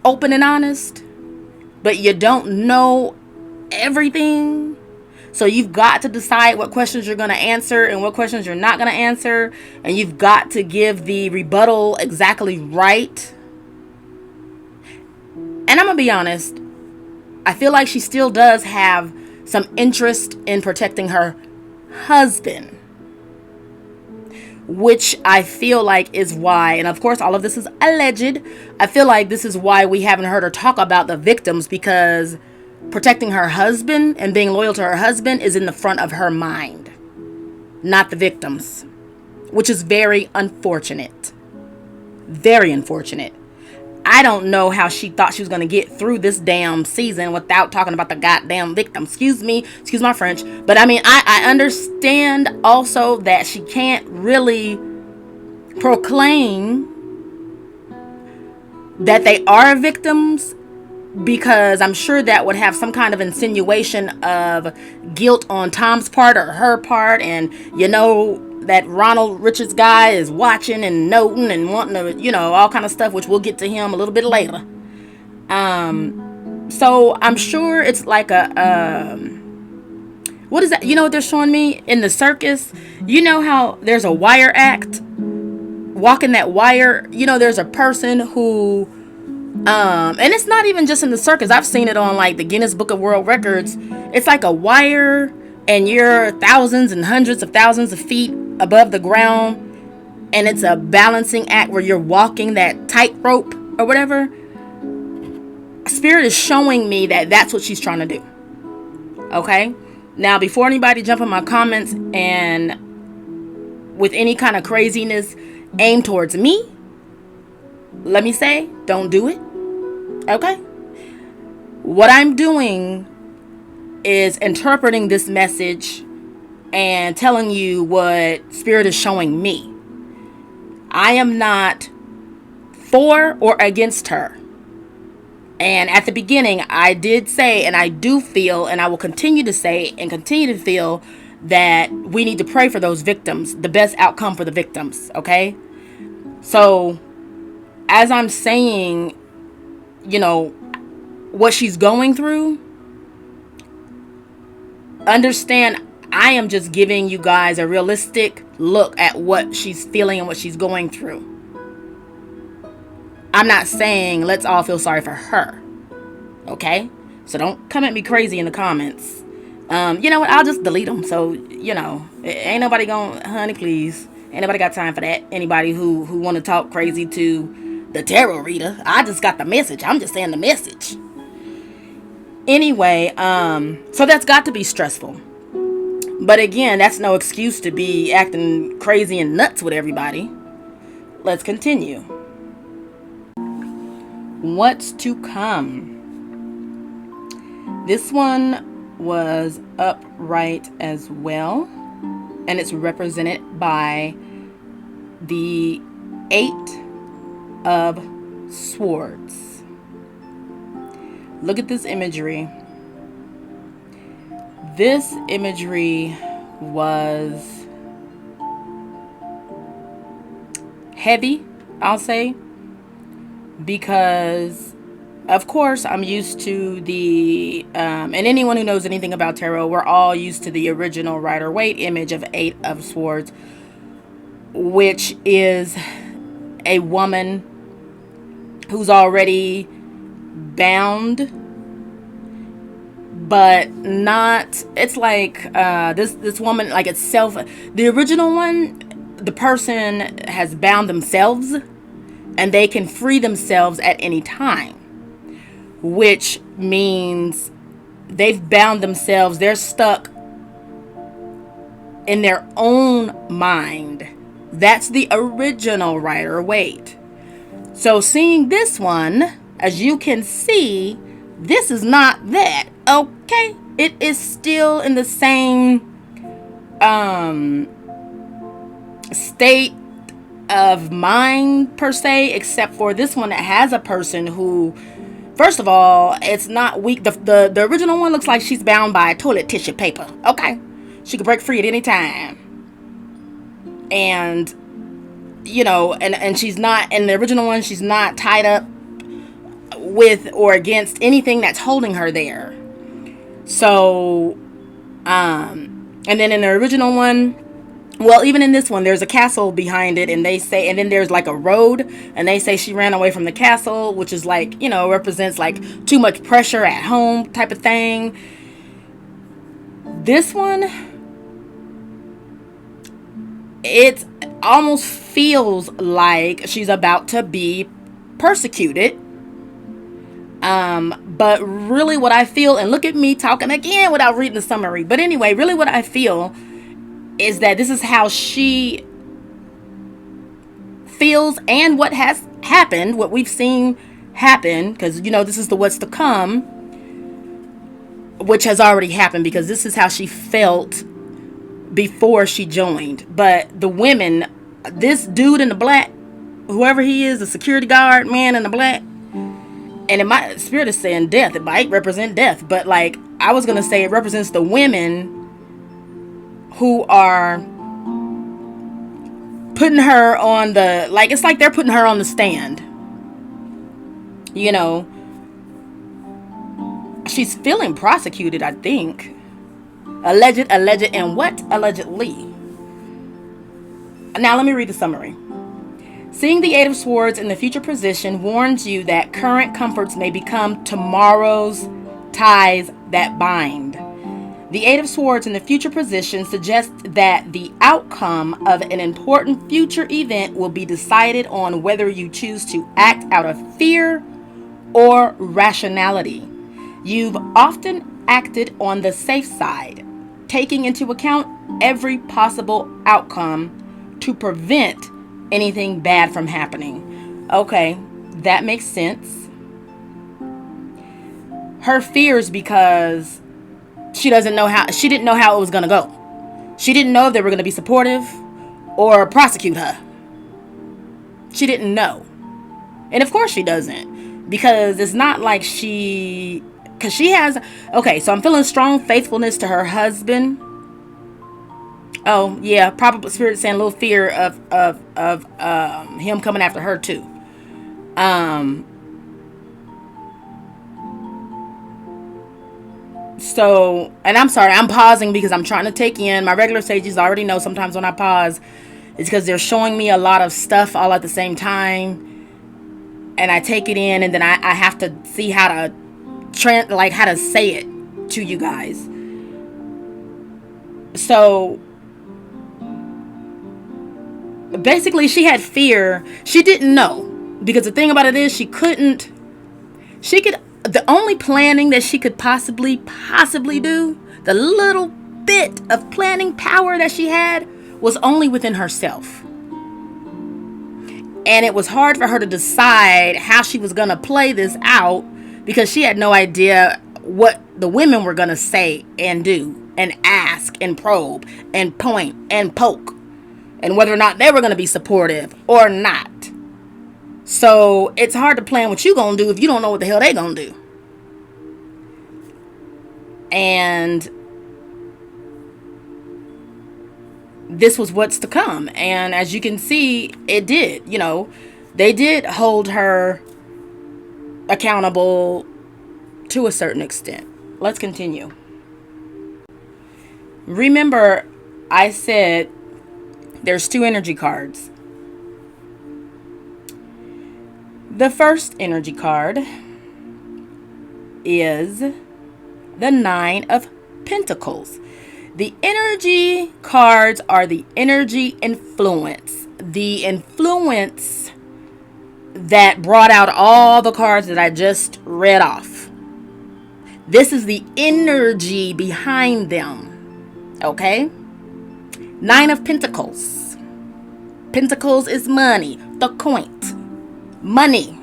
open and honest, but you don't know everything. So you've got to decide what questions you're going to answer and what questions you're not going to answer. And you've got to give the rebuttal exactly right. And I'm going to be honest, I feel like she still does have some interest in protecting her husband, which I feel like is why, and of course all of this is alleged, I feel like this is why we haven't heard her talk about the victims, because protecting her husband and being loyal to her husband is in the front of her mind, not the victims, which is very unfortunate. Very unfortunate. I don't know how she thought she was going to get through this damn season without talking about the goddamn victim. Excuse my French. But I mean, I understand also that she can't really proclaim that they are victims, because I'm sure that would have some kind of insinuation of guilt on Tom's part or her part. And you know that Ronald Richards guy is watching and noting and wanting to, you know, all kind of stuff, which we'll get to him a little bit later. So I'm sure it's like a, what is that? You know what they're showing me in the circus? You know how there's a wire act? Walking that wire, you know, there's a person who, and it's not even just in the circus. I've seen it on like the Guinness Book of World Records. It's like a wire and you're thousands and hundreds of thousands of feet above the ground, and it's a balancing act where you're walking that tightrope or whatever. Spirit is showing me that that's what she's trying to do. Okay? Now, before anybody jump in my comments and with any kind of craziness aimed towards me, let me say, don't do it. Okay? What I'm doing is interpreting this message and telling you what Spirit is showing me. I am not for or against her. And at the beginning, I did say, and I do feel, and I will continue to say and continue to feel, that we need to pray for those victims, the best outcome for the victims, okay? So, as I'm saying, you know, what she's going through, understand I am just giving you guys a realistic look at what she's feeling and what she's going through. I'm not saying let's all feel sorry for her. Okay? So don't come at me crazy in the comments. You know what? I'll just delete them. So, you know, ain't nobody gonna, honey, please. Ain't nobody got time for that. Anybody who want to talk crazy to the tarot reader. I just got the message. I'm just saying the message. Anyway, so that's got to be stressful. But again, that's no excuse to be acting crazy and nuts with everybody. Let's continue. What's to come? This one was upright as well, and it's represented by the 8 of Swords. Look at this imagery. This imagery was heavy, I'll say, because of course I'm used to the and anyone who knows anything about tarot, we're all used to the original Rider-Waite image of 8 of Swords, which is a woman who's already bound, but not, it's like this woman, like itself, the original one, the person has bound themselves and they can free themselves at any time, which means they've bound themselves, they're stuck in their own mind. That's the original Rider-Waite. So seeing this one, as you can see, this is not that, okay? It is still in the same state of mind per se, except for this one that has a person who, first of all, it's not weak. The original one looks like she's bound by toilet tissue paper, okay? She could break free at any time. And, you know, and she's not, in the original one, she's not tied up with or against anything that's holding her there. So, and then in the original one, well, even in this one, there's a castle behind it, and they say, and then there's like a road, and they say she ran away from the castle, which is like, you know, represents like too much pressure at home type of thing. This one, it almost feels like she's about to be persecuted. But really what I feel, and look at me talking again without reading the summary, but anyway, really what I feel is that this is how she feels, and what has happened, what we've seen happen, because, you know, this is the what's to come, which has already happened, because this is how she felt before she joined. But the women, this dude in the black, whoever he is, the security guard man in the black, and in my spirit is saying death, it might represent death, but like I was gonna say, it represents the women who are putting her on the, like, it's like they're putting her on the stand. You know, she's feeling prosecuted, I think. Alleged, and what? Allegedly. Now let me read the summary. Seeing the Eight of Swords in the future position warns you that current comforts may become tomorrow's ties that bind. The Eight of Swords in the future position suggests that the outcome of an important future event will be decided on whether you choose to act out of fear or rationality. You've often acted on the safe side, taking into account every possible outcome to prevent anything bad from happening. Okay, that makes sense. Her fears because she didn't know how it was going to go. She didn't know if they were going to be supportive or prosecute her. She didn't know. And of course she doesn't, because it's not like because she has, okay, so I'm feeling strong faithfulness to her husband. Oh yeah, probably spirit saying a little fear of him coming after her too. So, and I'm sorry, I'm pausing because I'm trying to take in. My regular sages already know sometimes when I pause, it's because they're showing me a lot of stuff all at the same time, and I take it in, and then I have to see how to how to say it to you guys. So basically, she had fear. She didn't know, because the thing about it is the only planning that she could possibly do, the little bit of planning power that she had, was only within herself. And it was hard for her to decide how she was going to play this out, because she had no idea what the women were going to say and do and ask and probe and point and poke, and whether or not they were going to be supportive or not. So it's hard to plan what you gonna do if you don't know what the hell they gonna do. And this was what's to come. And as you can see, it did. You know, they did hold her accountable to a certain extent. Let's continue. Remember, I said there's two energy cards. The first energy card is the Nine of Pentacles. The energy cards are the energy influence. The influence that brought out all the cards that I just read off. This is the energy behind them. Okay? Nine of Pentacles. Pentacles is money. The coin. Money.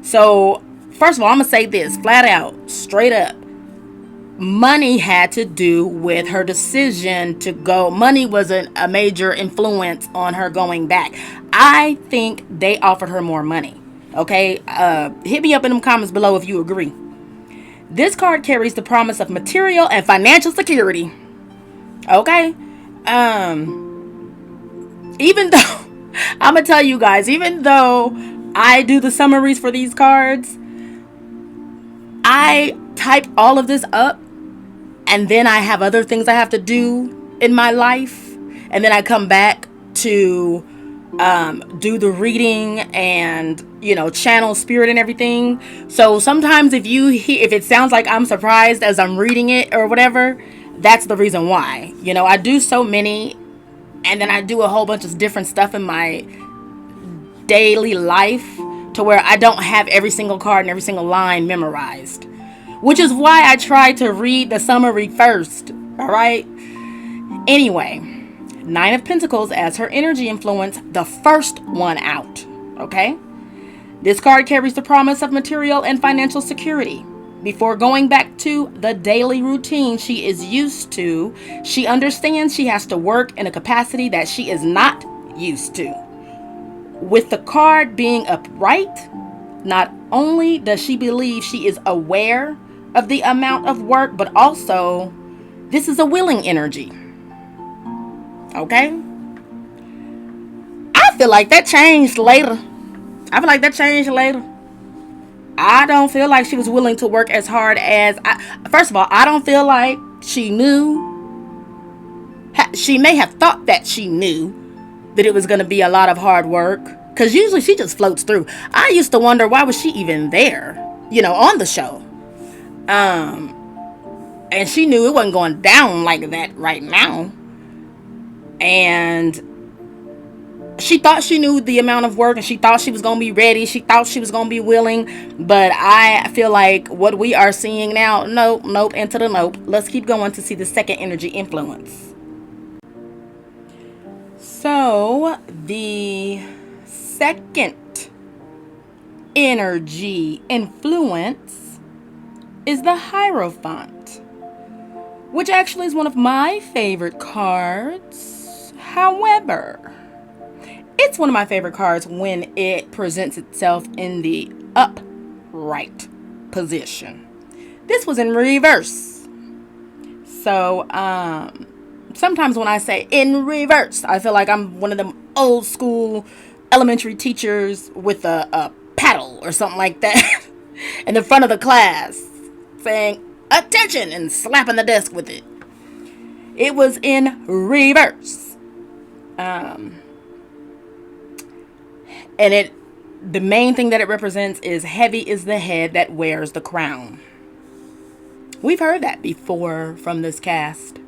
So, first of all, I'm going to say this flat out, straight up. Money had to do with her decision to go. Money was a major influence on her going back. I think they offered her more money. Okay? Hit me up in them comments below if you agree. This card carries the promise of material and financial security. Okay? Even though, I'm going to tell you guys, even though I do the summaries for these cards, I type all of this up and then I have other things I have to do in my life, and then I come back to do the reading and channel spirit and everything. So sometimes if it sounds like I'm surprised as I'm reading it or whatever, that's the reason why. I do so many, and then I do a whole bunch of different stuff in my daily life to where I don't have every single card and every single line memorized, which is why I try to read the summary first. All right. Anyway, Nine of Pentacles as her energy influence, the first one out. Okay. This card carries the promise of material and financial security. Before going back to the daily routine she is used to, she understands she has to work in a capacity that she is not used to. With the card being upright, not only does she believe she is aware of the amount of work, but also this is a willing energy. Okay? I feel like that changed later. I don't feel like she was willing to work as hard as first of all, I don't feel like she knew. She may have thought that she knew that it was going to be a lot of hard work, because usually she just floats through. I used to wonder, why was she even there, on the show? And she knew it wasn't going down like that right now. And she thought she knew the amount of work, and she thought she was going to be ready. She thought she was going to be willing. But I feel like what we are seeing now, nope, into the nope. Let's keep going to see the second energy influence. So, the second energy influence is the Hierophant, which actually is one of my favorite cards. However, it's one of my favorite cards when it presents itself in the upright position. This was in reverse. So, sometimes when I say in reverse, I feel like I'm one of them old school elementary teachers with a paddle or something like that in the front of the class saying attention and slapping the desk with it. It was in reverse. And the main thing that it represents is heavy is the head that wears the crown. We've heard that before from this cast.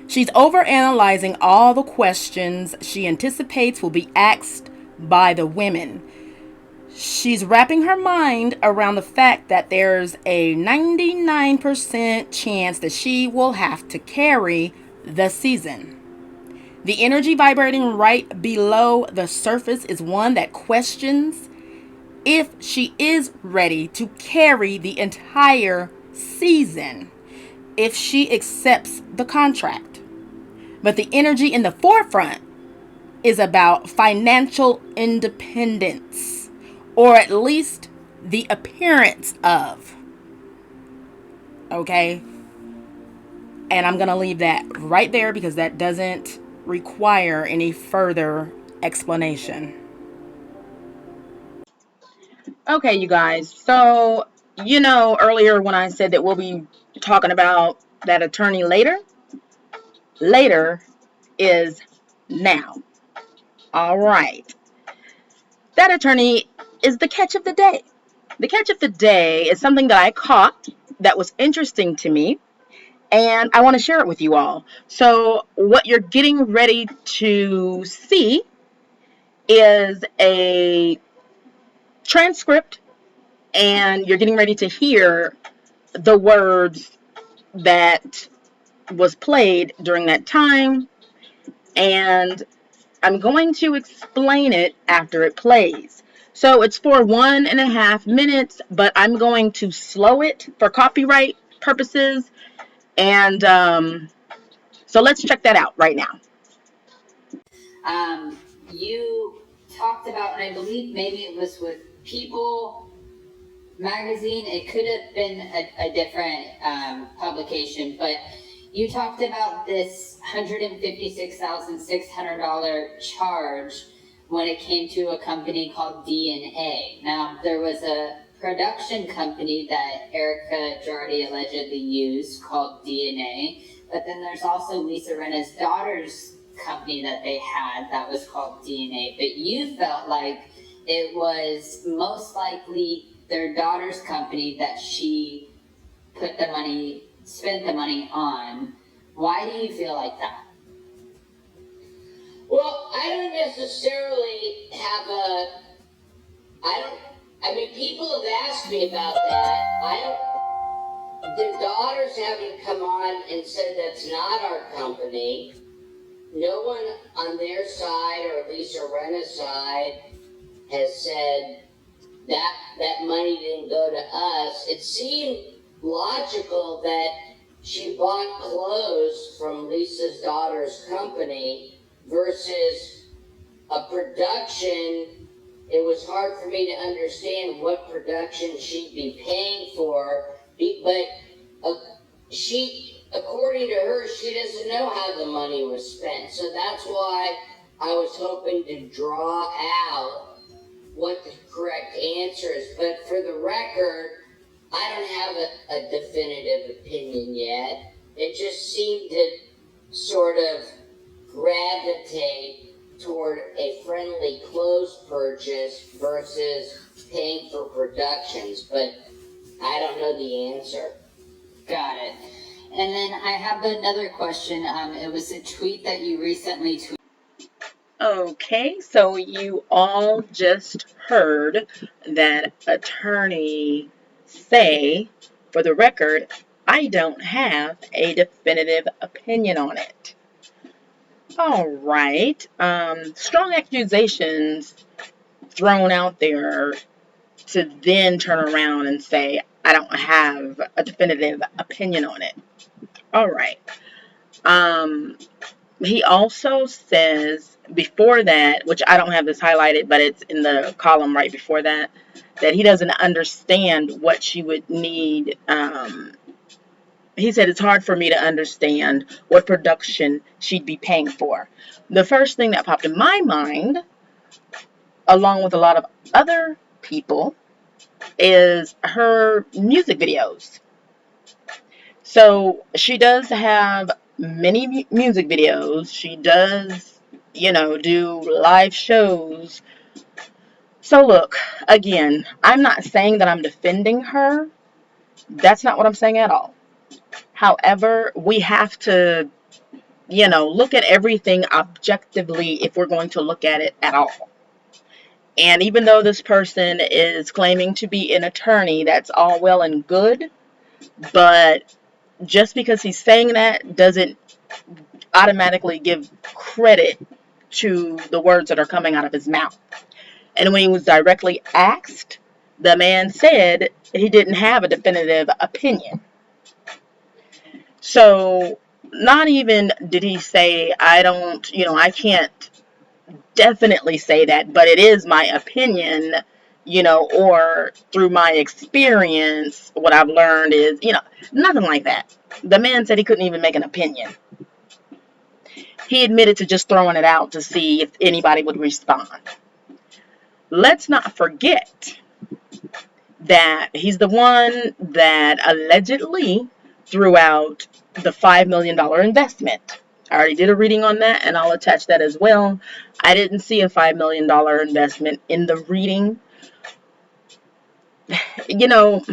She's overanalyzing all the questions she anticipates will be asked by the women. She's wrapping her mind around the fact that there's a 99% chance that she will have to carry the season. The energy vibrating right below the surface is one that questions if she is ready to carry the entire season, if she accepts the contract. But the energy in the forefront is about financial independence, or at least the appearance of. Okay? And I'm going to leave that right there because that doesn't require any further explanation. Okay, you guys. So, earlier when I said that we'll be talking about that attorney later, later is now. All right. That attorney is the catch of the day. The catch of the day is something that I caught that was interesting to me, and I want to share it with you all. So, what you're getting ready to see is a transcript, and you're getting ready to hear the words that was played during that time, and I'm going to explain it after it plays. So it's for 1.5 minutes, but I'm going to slow it for copyright purposes. And so let's check that out right now. You talked about, and I believe maybe it was with People magazine. It could have been a different publication, but you talked about this $156,600 charge when it came to a company called DNA. Now, there was a production company that Erika Jayne allegedly used called DNA, but then there's also Lisa Rinna's daughter's company that they had that was called DNA. But you felt like it was most likely their daughter's company that she spent the money on. Why do you feel like that? Well, I don't necessarily have people have asked me about that. The daughters haven't come on and said that's not our company. No one on their side or Lisa Rinna's side has said that money didn't go to us. It seemed logical that she bought clothes from Lisa's daughter's company versus a production. It was hard for me to understand what production she'd be paying for, but according to her, she doesn't know how the money was spent. So that's why I was hoping to draw out what the correct answer is. But for the record, I don't have a definitive opinion yet. It just seemed to sort of gravitate toward a friendly clothes purchase versus paying for productions, but I don't know the answer. Got it. And then I have another question. It was a tweet that you recently tweeted. Okay, so you all just heard that attorney say, for the record, I don't have a definitive opinion on it. All right, strong accusations thrown out there to then turn around and say, I don't have a definitive opinion on it. All right. He also says before that, which I don't have this highlighted, but it's in the column right before that, that he doesn't understand what she would need. He said, it's hard for me to understand what production she'd be paying for. The first thing that popped in my mind, along with a lot of other people, is her music videos. So she does have many music videos. She does, do live shows. So look, again, I'm not saying that I'm defending her. That's not what I'm saying at all. However, we have to, look at everything objectively if we're going to look at it at all. And even though this person is claiming to be an attorney, that's all well and good. But just because he's saying that doesn't automatically give credit to the words that are coming out of his mouth. And when he was directly asked, the man said he didn't have a definitive opinion. So not even did he say, I can't definitely say that, but it is my opinion, or through my experience, what I've learned is, nothing like that. The man said he couldn't even make an opinion. He admitted to just throwing it out to see if anybody would respond. Let's not forget that he's the one that allegedly threw out the $5 million investment. I already did a reading on that, and I'll attach that as well. I didn't see a $5 million investment in the reading. you know,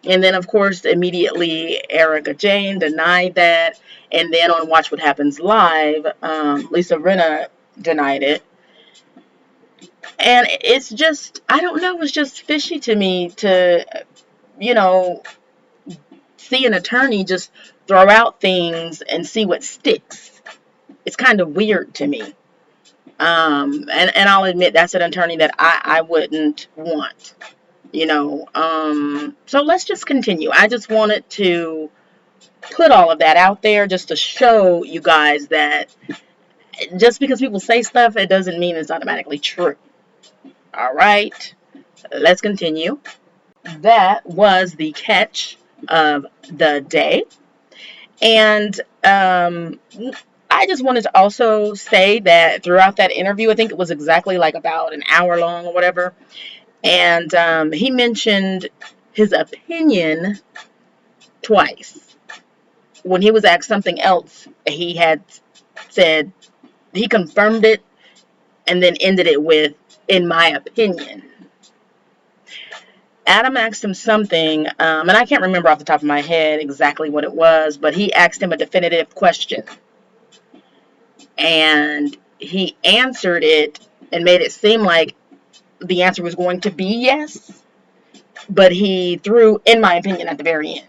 and then of course immediately Erika Jayne denied that, and then on Watch What Happens Live, Lisa Rinna denied it. And it's just, I don't know, it's just fishy to me to, you know, see an attorney just throw out things and see what sticks. It's kind of weird to me. And I'll admit that's an attorney that I wouldn't want, you know. So let's just continue. I just wanted to put all of that out there just to show you guys that just because people say stuff, it doesn't mean it's automatically true. All right, let's continue. That was the catch of the day. And I just wanted to also say that throughout that interview, I think it was exactly like about an hour long or whatever, and he mentioned his opinion twice. When he was asked something else, he had said, he confirmed it and then ended it with, in my opinion. Adam asked him something, and I can't remember off the top of my head exactly what it was, but he asked him a definitive question. And he answered it and made it seem like the answer was going to be yes, but he threw, in my opinion, at the very end.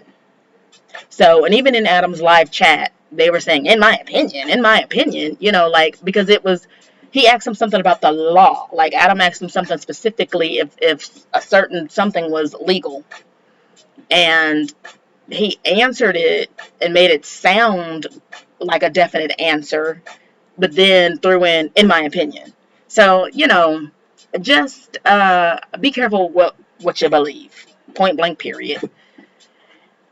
So, and even in Adam's live chat, they were saying, in my opinion, you know, like, because it was, he asked him something about the law. Like, Adam asked him something specifically if a certain something was legal. And he answered it and made it sound like a definite answer, but then threw in my opinion. So, you know, just be careful what you believe. Point blank, period.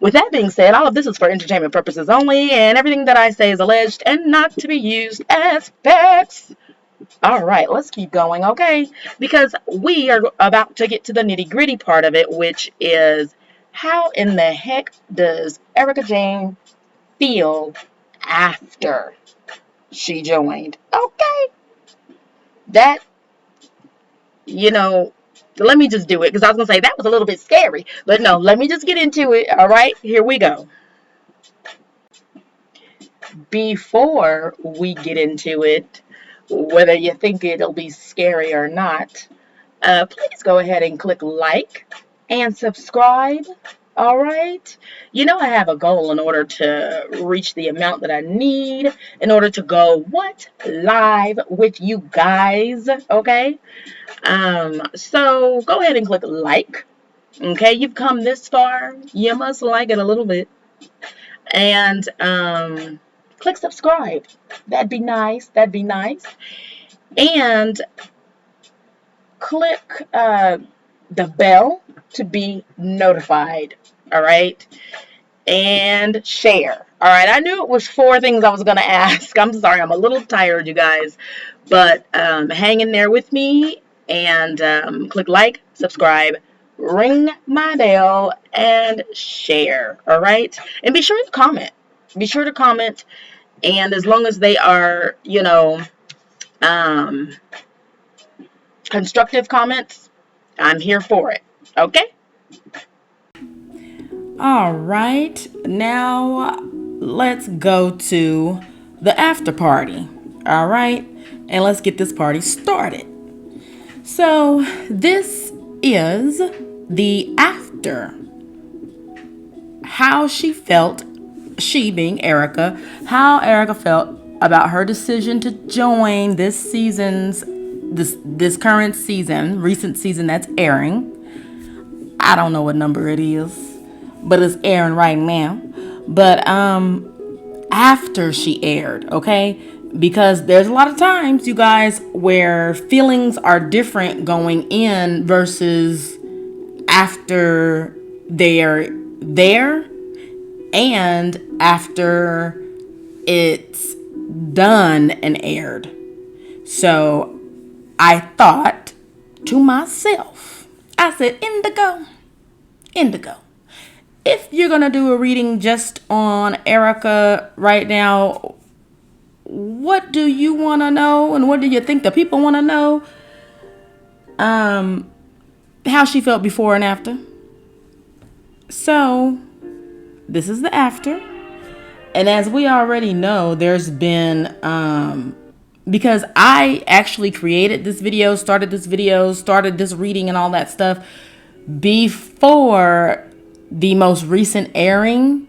With that being said, all of this is for entertainment purposes only, and everything that I say is alleged and not to be used as facts. All right, let's keep going, okay? Because we are about to get to the nitty-gritty part of it, which is how in the heck does Erika Jayne feel after she joined? Okay. That, you know, let me just do it, because I was going to say that was a little bit scary. But no, let me just get into it, all right? Here we go. Before we get into it, whether you think it'll be scary or not, please go ahead and click like and subscribe. All right. You know, I have a goal in order to reach the amount that I need in order to go live with you guys. Okay. So go ahead and click like. Okay. You've come this far. You must like it a little bit. And click subscribe. That'd be nice. That'd be nice. And click the bell to be notified. All right. And share. All right. I knew it was 4 things I was going to ask. I'm sorry. I'm a little tired, you guys. But hang in there with me and click like, subscribe, ring my bell, and share. All right. And be sure to comment. Be sure to comment. And as long as they are, you know, constructive comments, I'm here for it. Okay? All right. Now let's go to the after party. All right? And let's get this party started. So, this is the after. How she felt, she being Erika, how Erika felt about her decision to join this current season, recent season that's airing. I don't know what number it is, but it's airing right now. But after she aired, okay? Because there's a lot of times, you guys, where feelings are different going in versus after they're there and after it's done and aired. So I thought to myself, I said, Indigo, if you're going to do a reading just on Erika right now, what do you want to know and what do you think the people want to know? how she felt before and after. So this is the after. And as we already know, there's been, because I actually created this video, started this reading and all that stuff before the most recent airing,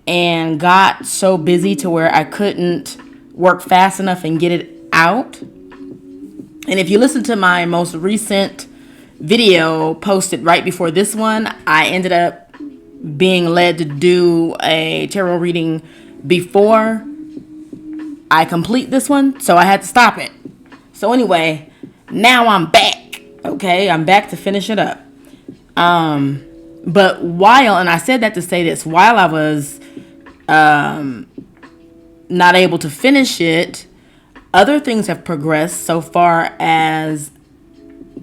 and got so busy to where I couldn't work fast enough and get it out. And if you listen to my most recent video posted right before this one, I ended up being led to do a tarot reading before I complete this one, so I had to stop it. So anyway, now I'm back. Okay, I'm back to finish it up. But and I said that to say this, while I was not able to finish it, other things have progressed so far as,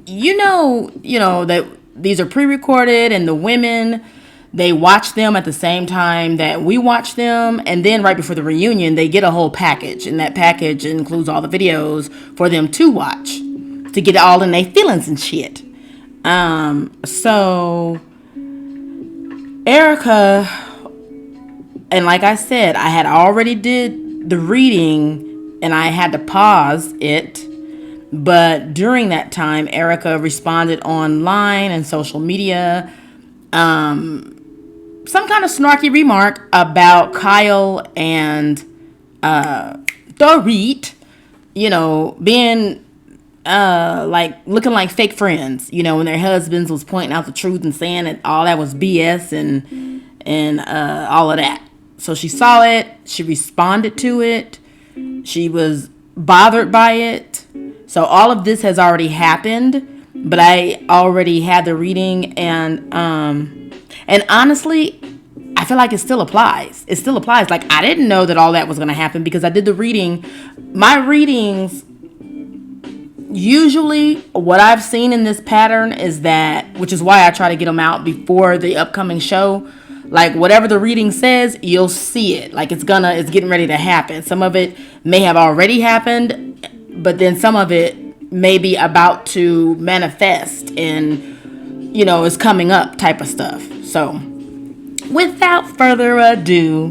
you know that these are pre-recorded, and the women, they watch them at the same time that we watch them, and then right before the reunion, they get a whole package, and that package includes all the videos for them to watch, to get it all in their feelings and shit. So Erika, and like I said, I had already did the reading and I had to pause it. But during that time, Erika responded online and social media, some kind of snarky remark about Kyle and Dorit, being like looking like fake friends, when their husbands was pointing out the truth and saying that all that was BS and all of that. So she saw it, she responded to it, she was bothered by it. So all of this has already happened, but I already had the reading, and honestly, I feel like it still applies. It still applies. Like, I didn't know that all that was going to happen because I did the reading. My readings, usually what I've seen in this pattern is that, which is why I try to get them out before the upcoming show. Like, whatever the reading says, you'll see it. Like, it's getting ready to happen. Some of it may have already happened, but then some of it may be about to manifest and, is coming up type of stuff. So, without further ado,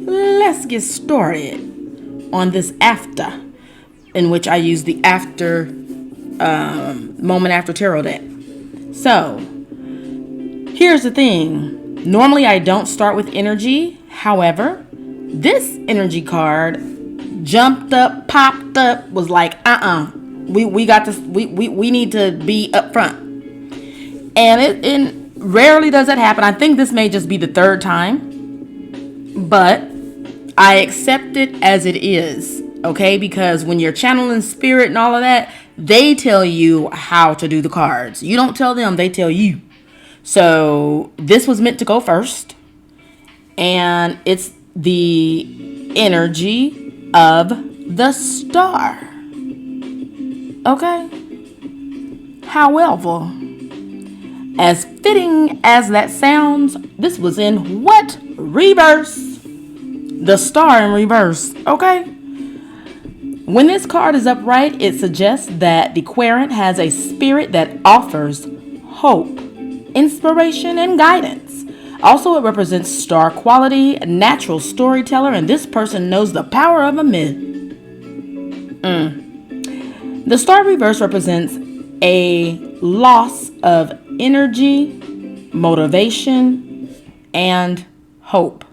let's get started on this after, in which I use the after moment after tarot deck. So, here's the thing. Normally, I don't start with energy. However, this energy card jumped up, popped up, was like, we got this. We need to be up front. And it rarely does that happen. I think this may just be the third time, but I accept it as it is. Okay, because when you're channeling spirit and all of that, they tell you how to do the cards. You don't tell them, they tell you. So this was meant to go first, and it's the energy of the star. Okay. However, as fitting as that sounds, this was in what? Reverse. The star in reverse. Okay. When this card is upright, it suggests that the querent has a spirit that offers hope, inspiration, and guidance. Also, it represents star quality, natural storyteller, and this person knows the power of a myth. The star reverse represents a loss of energy, motivation, and hope.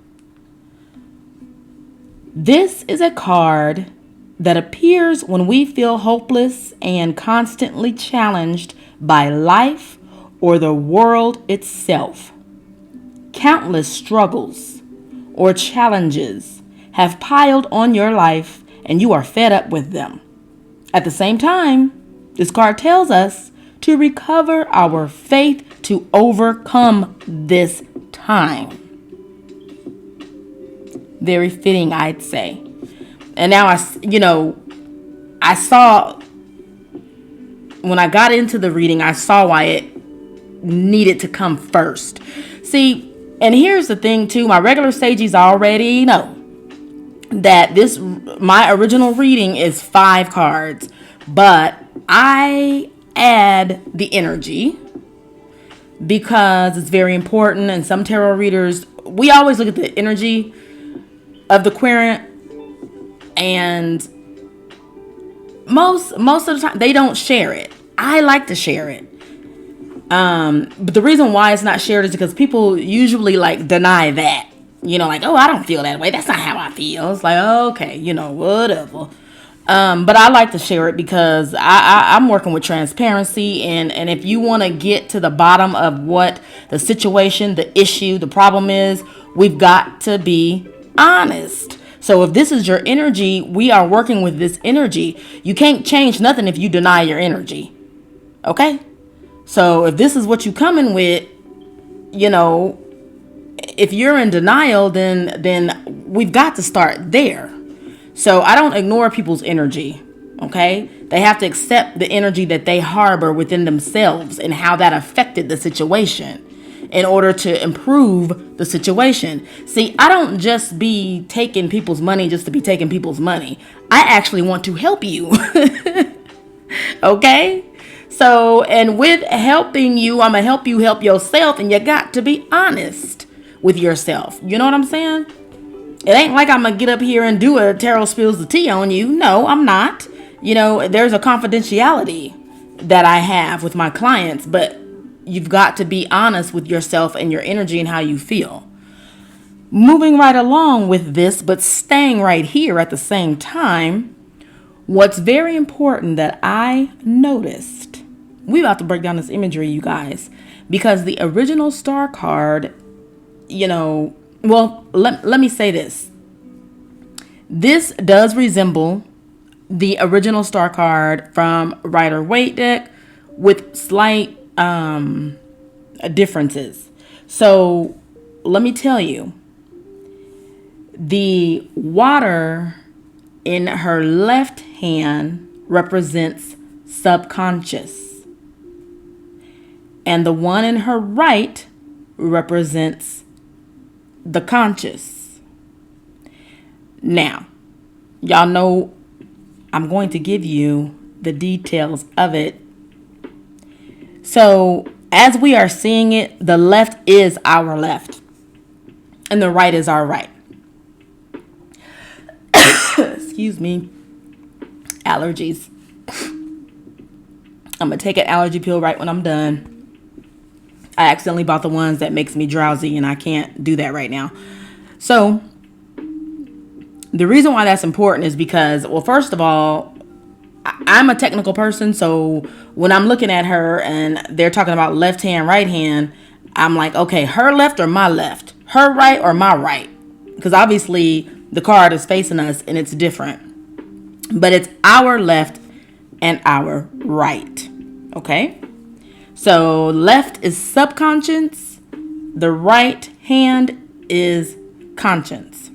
This is a card that appears when we feel hopeless and constantly challenged by life or the world itself. Countless struggles or challenges have piled on your life, and you are fed up with them. At the same time, this card tells us to recover our faith to overcome this time. Very fitting, I'd say. And now I saw, when I got into the reading, I saw why it needed to come first. See, and here's the thing too, my regular sages already know that my original reading is 5 cards, but I add the energy, because it's very important. And some tarot readers, we always look at the energy of the querent, and most of the time they don't share it. I like to share it. But the reason why it's not shared is because people usually like deny that. Like, oh, I don't feel that way. That's not how I feel. It's like, okay, whatever. But I like to share it because I'm working with transparency, and if you want to get to the bottom of what the situation, the issue, the problem is, we've got to be honest. So if this is your energy, we are working with this energy. You can't change nothing if you deny your energy. Okay? So if this is what you coming with, if you're in denial, then we've got to start there. So I don't ignore people's energy. Okay? They have to accept the energy that they harbor within themselves and how that affected the situation in order to improve the situation. See, I don't just be taking people's money just to be taking people's money. I actually want to help you. Okay? So, and with helping you, I'm going to help you help yourself, and you got to be honest with yourself. You know what I'm saying? It ain't like I'm going to get up here and do a tarot spills the tea on you. No, I'm not. There's a confidentiality that I have with my clients, but you've got to be honest with yourself and your energy and how you feel. Moving right along with this, but staying right here at the same time, what's very important that I noticed, we about to break down this imagery, you guys, because the original star card, let me say this. This does resemble the original star card from Rider-Waite deck with slight differences. So let me tell you, the water in her left hand represents subconscious, and the one in her right represents the conscious. Now, y'all know I'm going to give you the details of it. So as we are seeing it, the left is our left and the right is our right. Excuse me. Allergies. I'm going to take an allergy pill right when I'm done. I accidentally bought the ones that makes me drowsy, and I can't do that right now. So the reason why that's important is because, well, first of all, I'm a technical person. So when I'm looking at her and they're talking about left hand, right hand, I'm like, okay, her left or my left? Her right or my right? Because obviously the card is facing us and it's different. But it's our left and our right. Okay? So left is subconscious. The right hand is conscience.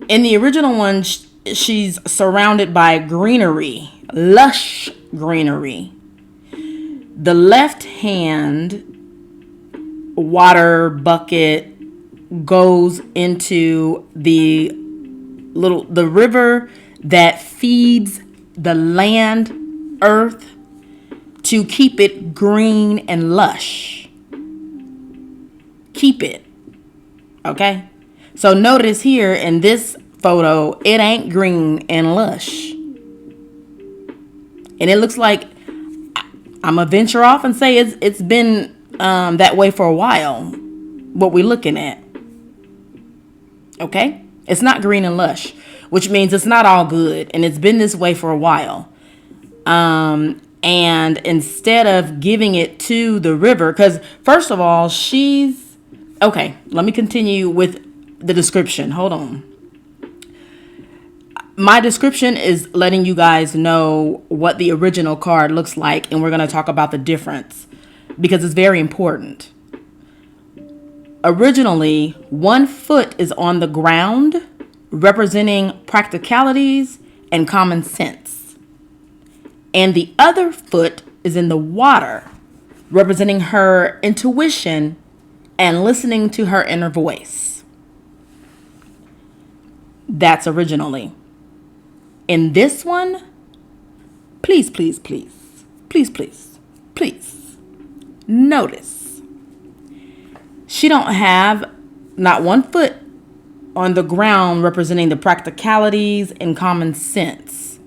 In the original one, she's surrounded by greenery, lush greenery. The left hand water bucket goes into the river that feeds the land, earth, to keep it green and lush. Keep it. Okay? So notice here in this photo, it ain't green and lush. And it looks like, I'm going to venture off and say it's been that way for a while, what we're looking at. Okay? It's not green and lush, which means it's not all good. And it's been this way for a while. And instead of giving it to the river, because first of all, okay, let me continue with the description. Hold on. My description is letting you guys know what the original card looks like, and we're going to talk about the difference because it's very important. Originally, one foot is on the ground, representing practicalities and common sense. And the other foot is in the water, representing her intuition and listening to her inner voice. That's originally. In this one, please, please, please, please, please, please, Notice, she don't have not one foot on the ground representing the practicalities and common sense.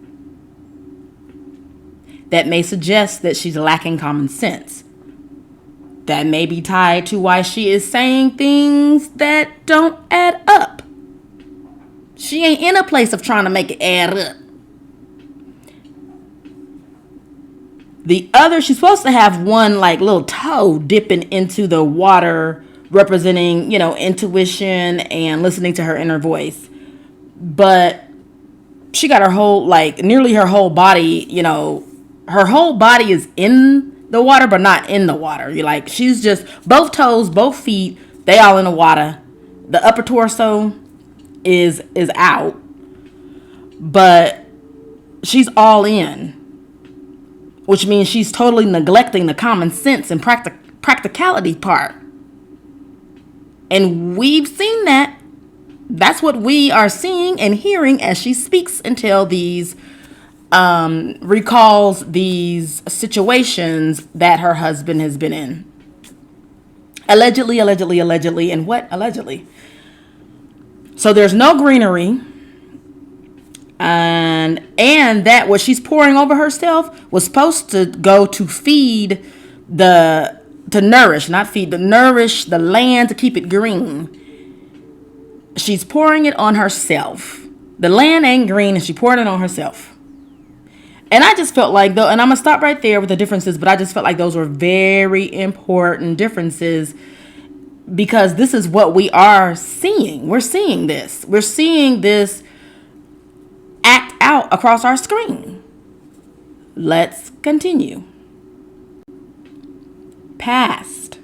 That may suggest that she's lacking common sense. That may be tied to why she is saying things that don't add up. She ain't in a place of trying to make it add up. The other, she's supposed to have one like little toe dipping into the water, representing, intuition and listening to her inner voice. But she got her whole, nearly her whole body, her whole body is in the water, but not in the water. She's just both toes, both feet, they all in the water. The upper torso is out, but she's all in. Which means she's totally neglecting the common sense and practicality part. And we've seen that. That's what we are seeing and hearing as she speaks until these recalls these situations that her husband has been in. Allegedly, and what? Allegedly. So there's no greenery. And that what she's pouring over herself was supposed to go to feed nourish the land, to keep it green. She's pouring it on herself. The land ain't green and she poured it on herself. And I just felt like, though, and I'm going to stop right there with the differences, but I just felt like those were very important differences because this is what we are seeing. We're seeing this. We're seeing this act out across our screen. Let's continue. Past.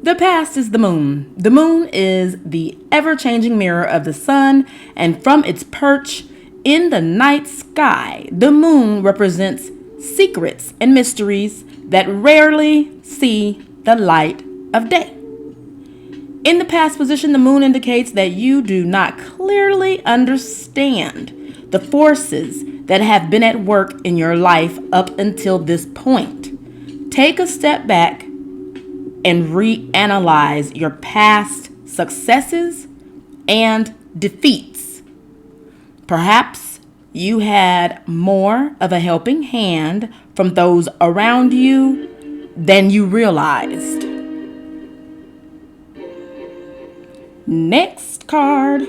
The past is the moon. The moon is the ever-changing mirror of the sun, and from its perch in the night sky, the moon represents secrets and mysteries that rarely see the light of day. In the past position, the moon indicates that you do not clearly understand the forces that have been at work in your life up until this point. Take a step back and reanalyze your past successes and defeats. Perhaps you had more of a helping hand from those around you than you realized. Next card.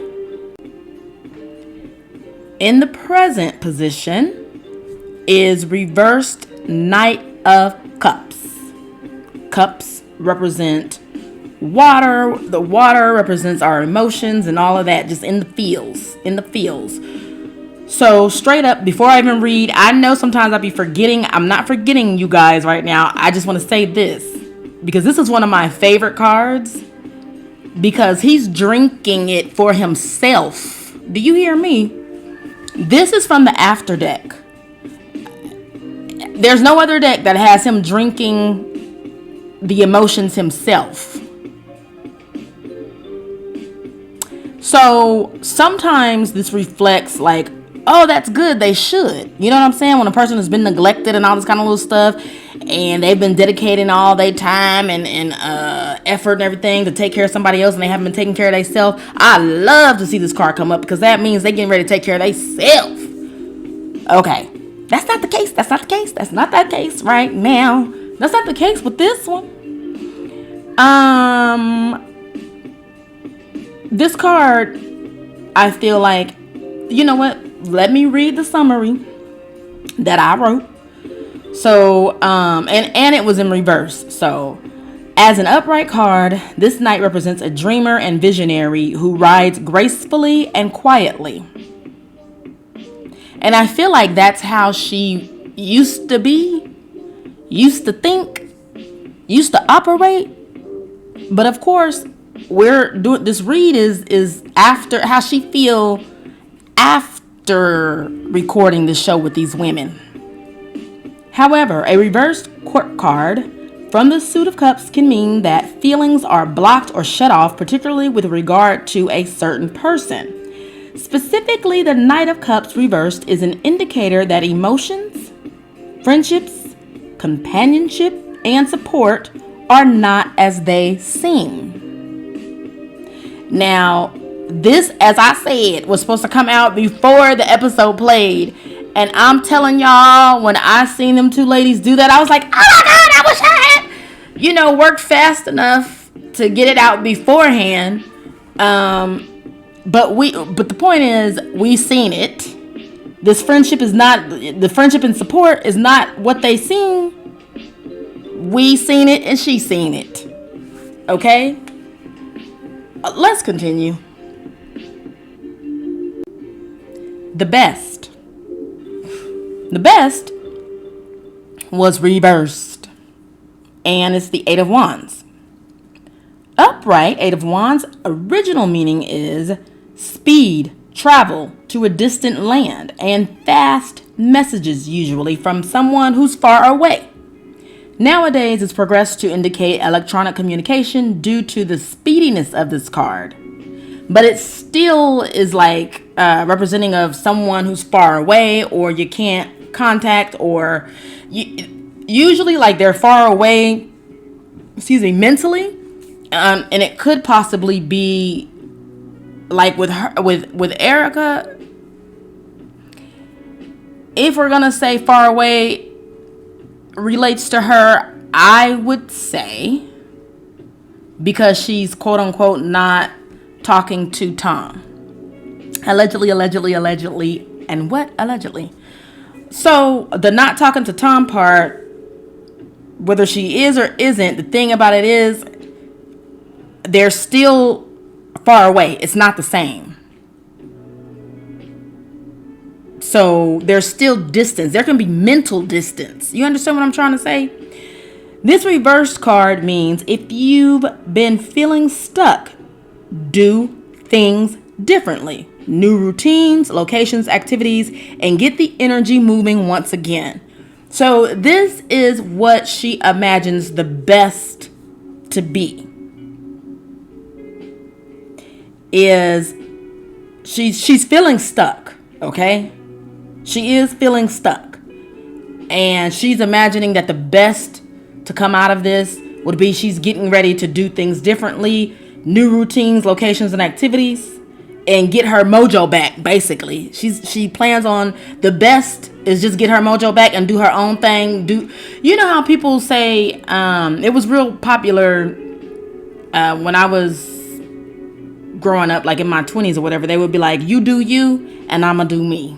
In the present position is reversed Knight of Cups. Cups represent water. The water represents our emotions and all of that, just in the feels. So straight up, before I even read, I know sometimes I'll be forgetting. I'm not forgetting you guys right now. I just want to say this because this is one of my favorite cards because he's drinking it for himself. Do you hear me? This is from the after deck. There's no other deck that has him drinking the emotions himself. So sometimes this reflects like, oh, that's good, they should. You know what I'm saying? When a person has been neglected and all this kind of little stuff, and they've been dedicating all their time and effort and everything to take care of somebody else, and they haven't been taking care of themselves. I love to see this card come up because that means they getting ready to take care of themselves. Okay, that's not the case. That's not that case right now. That's not the case with this one. This card, I feel like, you know what? Let me read the summary that I wrote. So, and it was in reverse. So, as an upright card, this knight represents a dreamer and visionary who rides gracefully and quietly. And I feel like that's how she used to be, used to think, used to operate. But of course, we're doing this read is after how she feel after recording the show with these women. However, a reversed court card from the Suit of Cups can mean that feelings are blocked or shut off, particularly with regard to a certain person. Specifically, the Knight of Cups reversed is an indicator that emotions, friendships, companionship, and support are not as they seem. Now, this, as I said, was supposed to come out before the episode played. And I'm telling y'all, when I seen them two ladies do that, I was like, oh my God, I wish I had, worked fast enough to get it out beforehand. But the point is, we seen it. This friendship is not, the friendship and support is not what they seen. We seen it and she seen it. Okay? Let's continue. The best was reversed. And it's the Eight of Wands. Upright, Eight of Wands, original meaning is speed, travel to a distant land, and fast messages, usually from someone who's far away. Nowadays, it's progressed to indicate electronic communication due to the speediness of this card. But it still is like representing of someone who's far away, or you can't contact, or usually like they're far away, mentally. And it could possibly be like with her, with Erika. If we're gonna say far away relates to her, I would say because she's quote unquote not talking to Tom. Allegedly, and what? Allegedly. So the not talking to Tom part, whether she is or isn't, the thing about it is they're still far away. It's not the same. So there's still distance. There can be mental distance. You understand what I'm trying to say? This reversed card means if you've been feeling stuck, do things differently. New routines, locations, activities, and get the energy moving once again. So this is what she imagines the best to be. Is she's feeling stuck, okay? She is feeling stuck. And she's imagining that the best to come out of this would be she's getting ready to do things differently, new routines, locations, and activities, and get her mojo back, basically. She plans on the best is just get her mojo back and do her own thing. You know how people say, it was real popular when I was growing up, like in my 20s or whatever, they would be like, you do you and I'ma do me.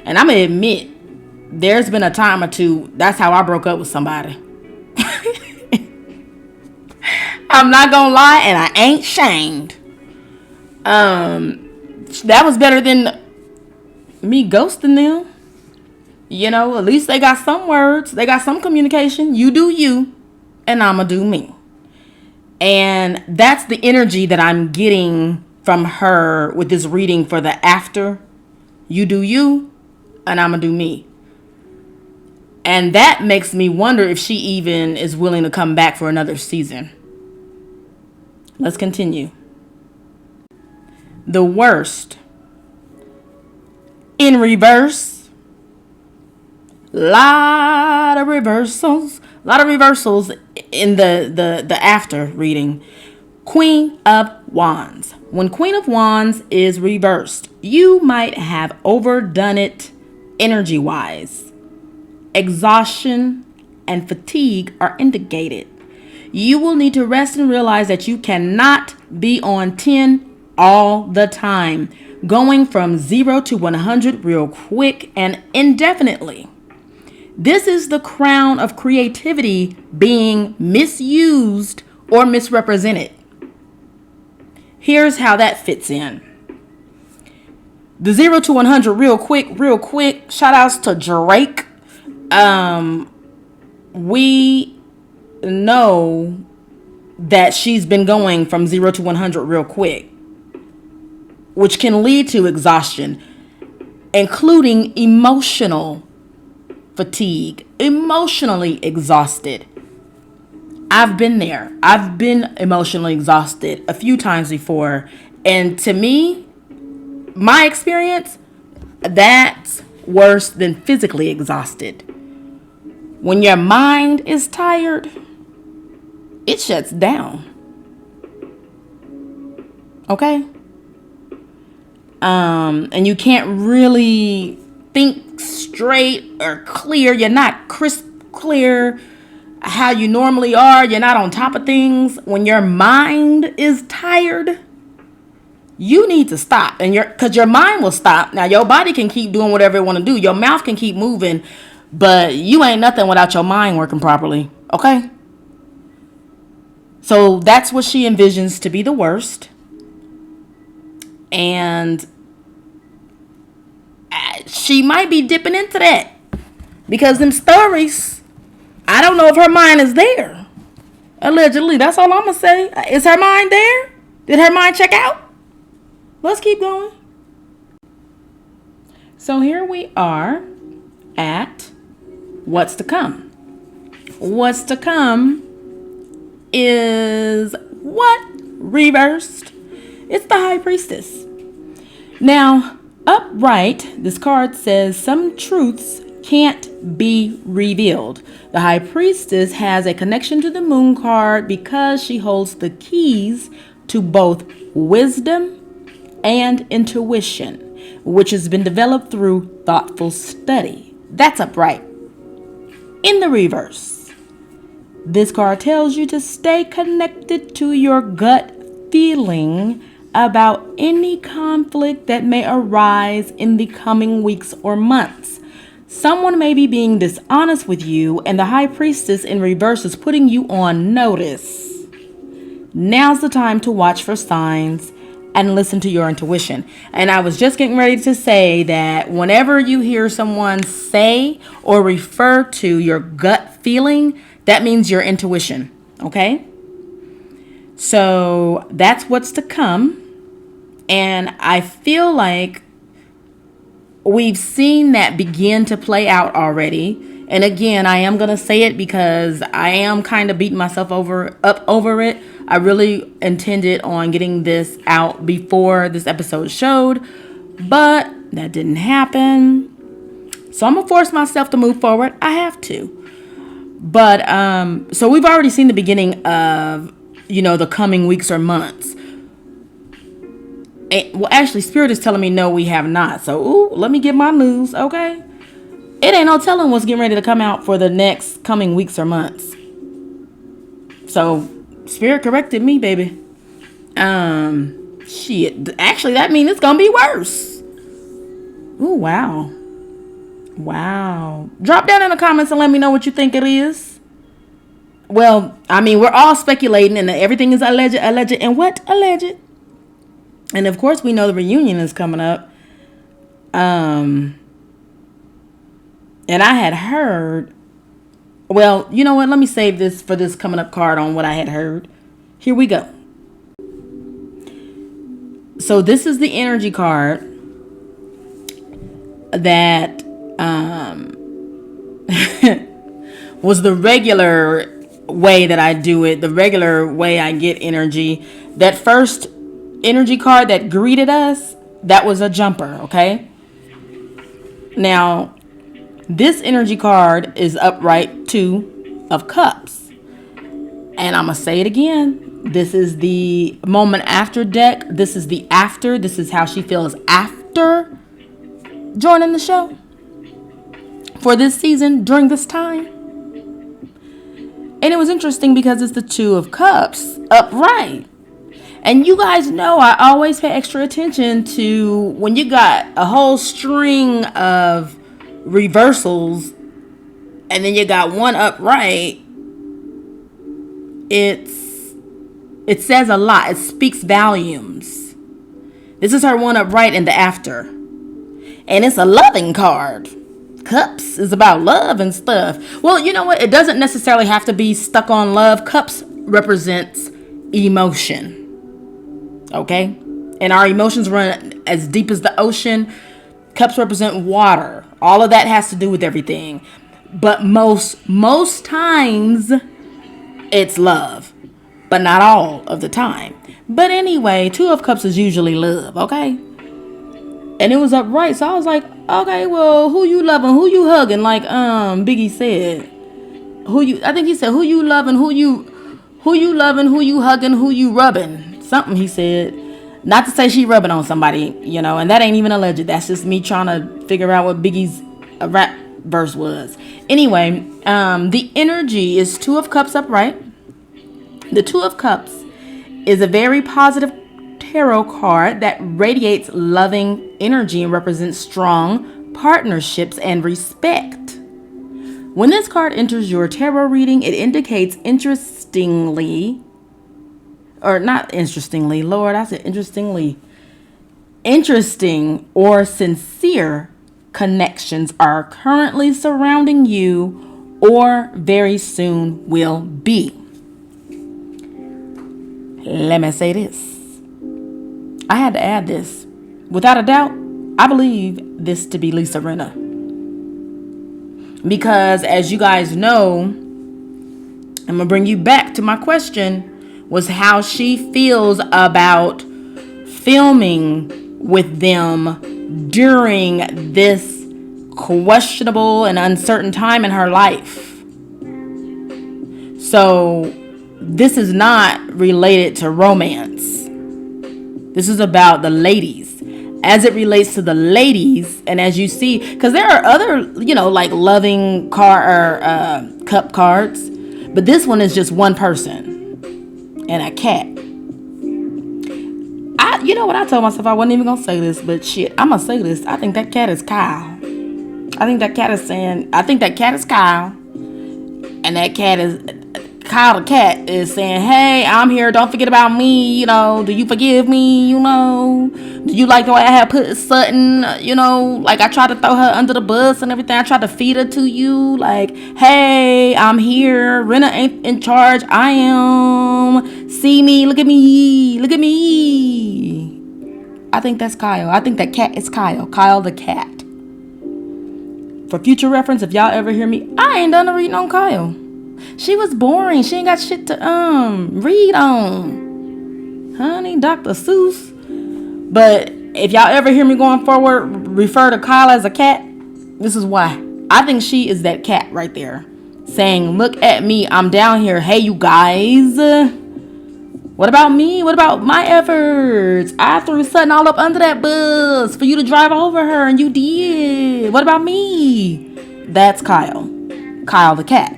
And I'm gonna admit, there's been a time or two, that's how I broke up with somebody. I'm not gonna lie, and I ain't shamed. That was better than me ghosting them. At least they got some words, they got some communication. You do you and I'ma do me. And that's the energy that I'm getting from her with this reading for the after. You do you, and I'm going to do me. And that makes me wonder if she even is willing to come back for another season. Let's continue. The worst. In reverse. Lot of reversals in the after reading. Queen of Wands. When Queen of Wands is reversed, you might have overdone it energy-wise. Exhaustion and fatigue are indicated. You will need to rest and realize that you cannot be on 10 all the time, going from 0 to 100 real quick and indefinitely. This is the crown of creativity being misused or misrepresented. Here's how that fits in. The 0 to 100 real quick. Shout outs to Drake. We know that she's been going from 0 to 100 real quick, which can lead to exhaustion, including emotional fatigue, emotionally exhausted. I've been there. I've been emotionally exhausted a few times before. And to me, my experience, that's worse than physically exhausted. When your mind is tired, it shuts down. Okay? And you can't really think straight or clear. You're not crisp clear how you normally are. You're not on top of things. When your mind is tired, you need to stop. And because your mind will stop. Now your body can keep doing whatever it want to do. Your mouth can keep moving, but you ain't nothing without your mind working properly. Okay? So that's what she envisions to be the worst. And she might be dipping into that. Because them stories, I don't know if her mind is there. Allegedly, that's all I'm going to say. Is her mind there? Did her mind check out? Let's keep going. So here we are at what's to come. What's to come is what? Reversed. It's the High Priestess. Now, upright, this card says some truths can't be revealed. The High Priestess has a connection to the Moon card because she holds the keys to both wisdom and intuition, which has been developed through thoughtful study. That's upright. In the reverse, this card tells you to stay connected to your gut feeling about any conflict that may arise in the coming weeks or months. Someone may be being dishonest with you, and the High Priestess in reverse is putting you on notice. Now's the time to watch for signs and listen to your intuition. And I was just getting ready to say that whenever you hear someone say or refer to your gut feeling, that means your intuition. Okay? So that's what's to come. And I feel like we've seen that begin to play out already. And again, I am going to say it because I am kind of beating myself up over it. I really intended on getting this out before this episode showed, but that didn't happen. So I'm going to force myself to move forward. I have to. But so we've already seen the beginning of, the coming weeks or months. Well, actually, Spirit is telling me no, we have not. So, let me get my news, okay? It ain't no telling what's getting ready to come out for the next coming weeks or months. So, Spirit corrected me, baby. Shit. Actually, that means it's gonna be worse. Ooh, wow. Wow. Drop down in the comments and let me know what you think it is. Well, I mean, we're all speculating and everything is alleged, and what? Alleged. And of course, we know the reunion is coming up. And I had heard, well, you know what? Let me save this for this coming up card on what I had heard. Here we go. So this is the energy card that was the regular way that I do it, the regular way I get energy. That first energy card that greeted us, that was a jumper, okay? Now, this energy card is upright 2 of Cups. And I'm going to say it again. This is the moment after deck. This is the after. This is how she feels after joining the show for this season during this time. And it was interesting because it's the 2 of Cups upright. And you guys know I always pay extra attention to when you got a whole string of reversals and then you got one upright. It says a lot. It speaks volumes. This is her one upright in the after. And it's a loving card. Cups is about love and stuff. Well, you know what? It doesn't necessarily have to be stuck on love. Cups represents emotion. Okay? And our emotions run as deep as the ocean. Cups represent water. All of that has to do with everything. But most times it's love. But not all of the time. But anyway, 2 of Cups is usually love, okay? And it was upright. So I was like, okay, well, who you loving? Who you hugging? Like Biggie said. I think he said, who you loving, who you hugging, who you rubbing. Something he said. Not to say she rubbing on somebody, and that ain't even alleged. That's just me trying to figure out what Biggie's rap verse was. Anyway, the energy is Two of Cups upright. The Two of Cups is a very positive tarot card that radiates loving energy and represents strong partnerships and respect. When this card enters your tarot reading, it indicates interesting or sincere connections are currently surrounding you or very soon will be. Let me say this. I had to add this. Without a doubt, I believe this to be Lisa Rinna. Because as you guys know, I'm going to bring you back to my question, was how she feels about filming with them during this questionable and uncertain time in her life. So this is not related to romance. This is about the ladies. As it relates to the ladies, and as you see, because there are other, like loving cup cards, but this one is just one person and a cat. What I told myself, I wasn't even gonna say this, but shit, I'm gonna say this. I think that cat is Kyle. I think that cat is Kyle, and that cat is Kyle the cat is saying, hey, I'm here, don't forget about me, do you forgive me, do you like the way I have put Sutton, like I tried to throw her under the bus and everything, I tried to feed her to you, like, hey, I'm here, Rinna ain't in charge, I am, see me, look at me, I think that's Kyle. I think that cat is Kyle the cat. For future reference, if y'all ever hear me, I ain't done a reading on Kyle. She was boring. She ain't got shit to read on. Honey, Dr. Seuss. But if y'all ever hear me going forward refer to Kyle as a cat, this is why. I think she is that cat right there. Saying, look at me. I'm down here. Hey, you guys. What about me? What about my efforts? I threw something all up under that bus for you to drive over her, and you did. What about me? That's Kyle. Kyle the cat.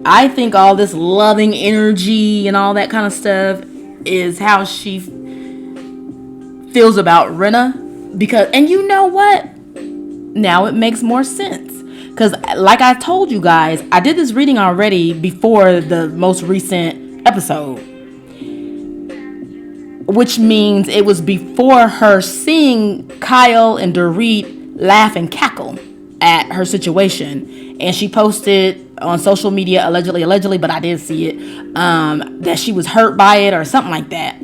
I think all this loving energy and all that kind of stuff is how she feels about Rinna. Because, and you know what? Now it makes more sense. Because like I told you guys, I did this reading already before the most recent episode. Which means it was before her seeing Kyle and Dorit laugh and cackle at her situation. And she posted on social media, allegedly, but I did see it, that she was hurt by it or something like that.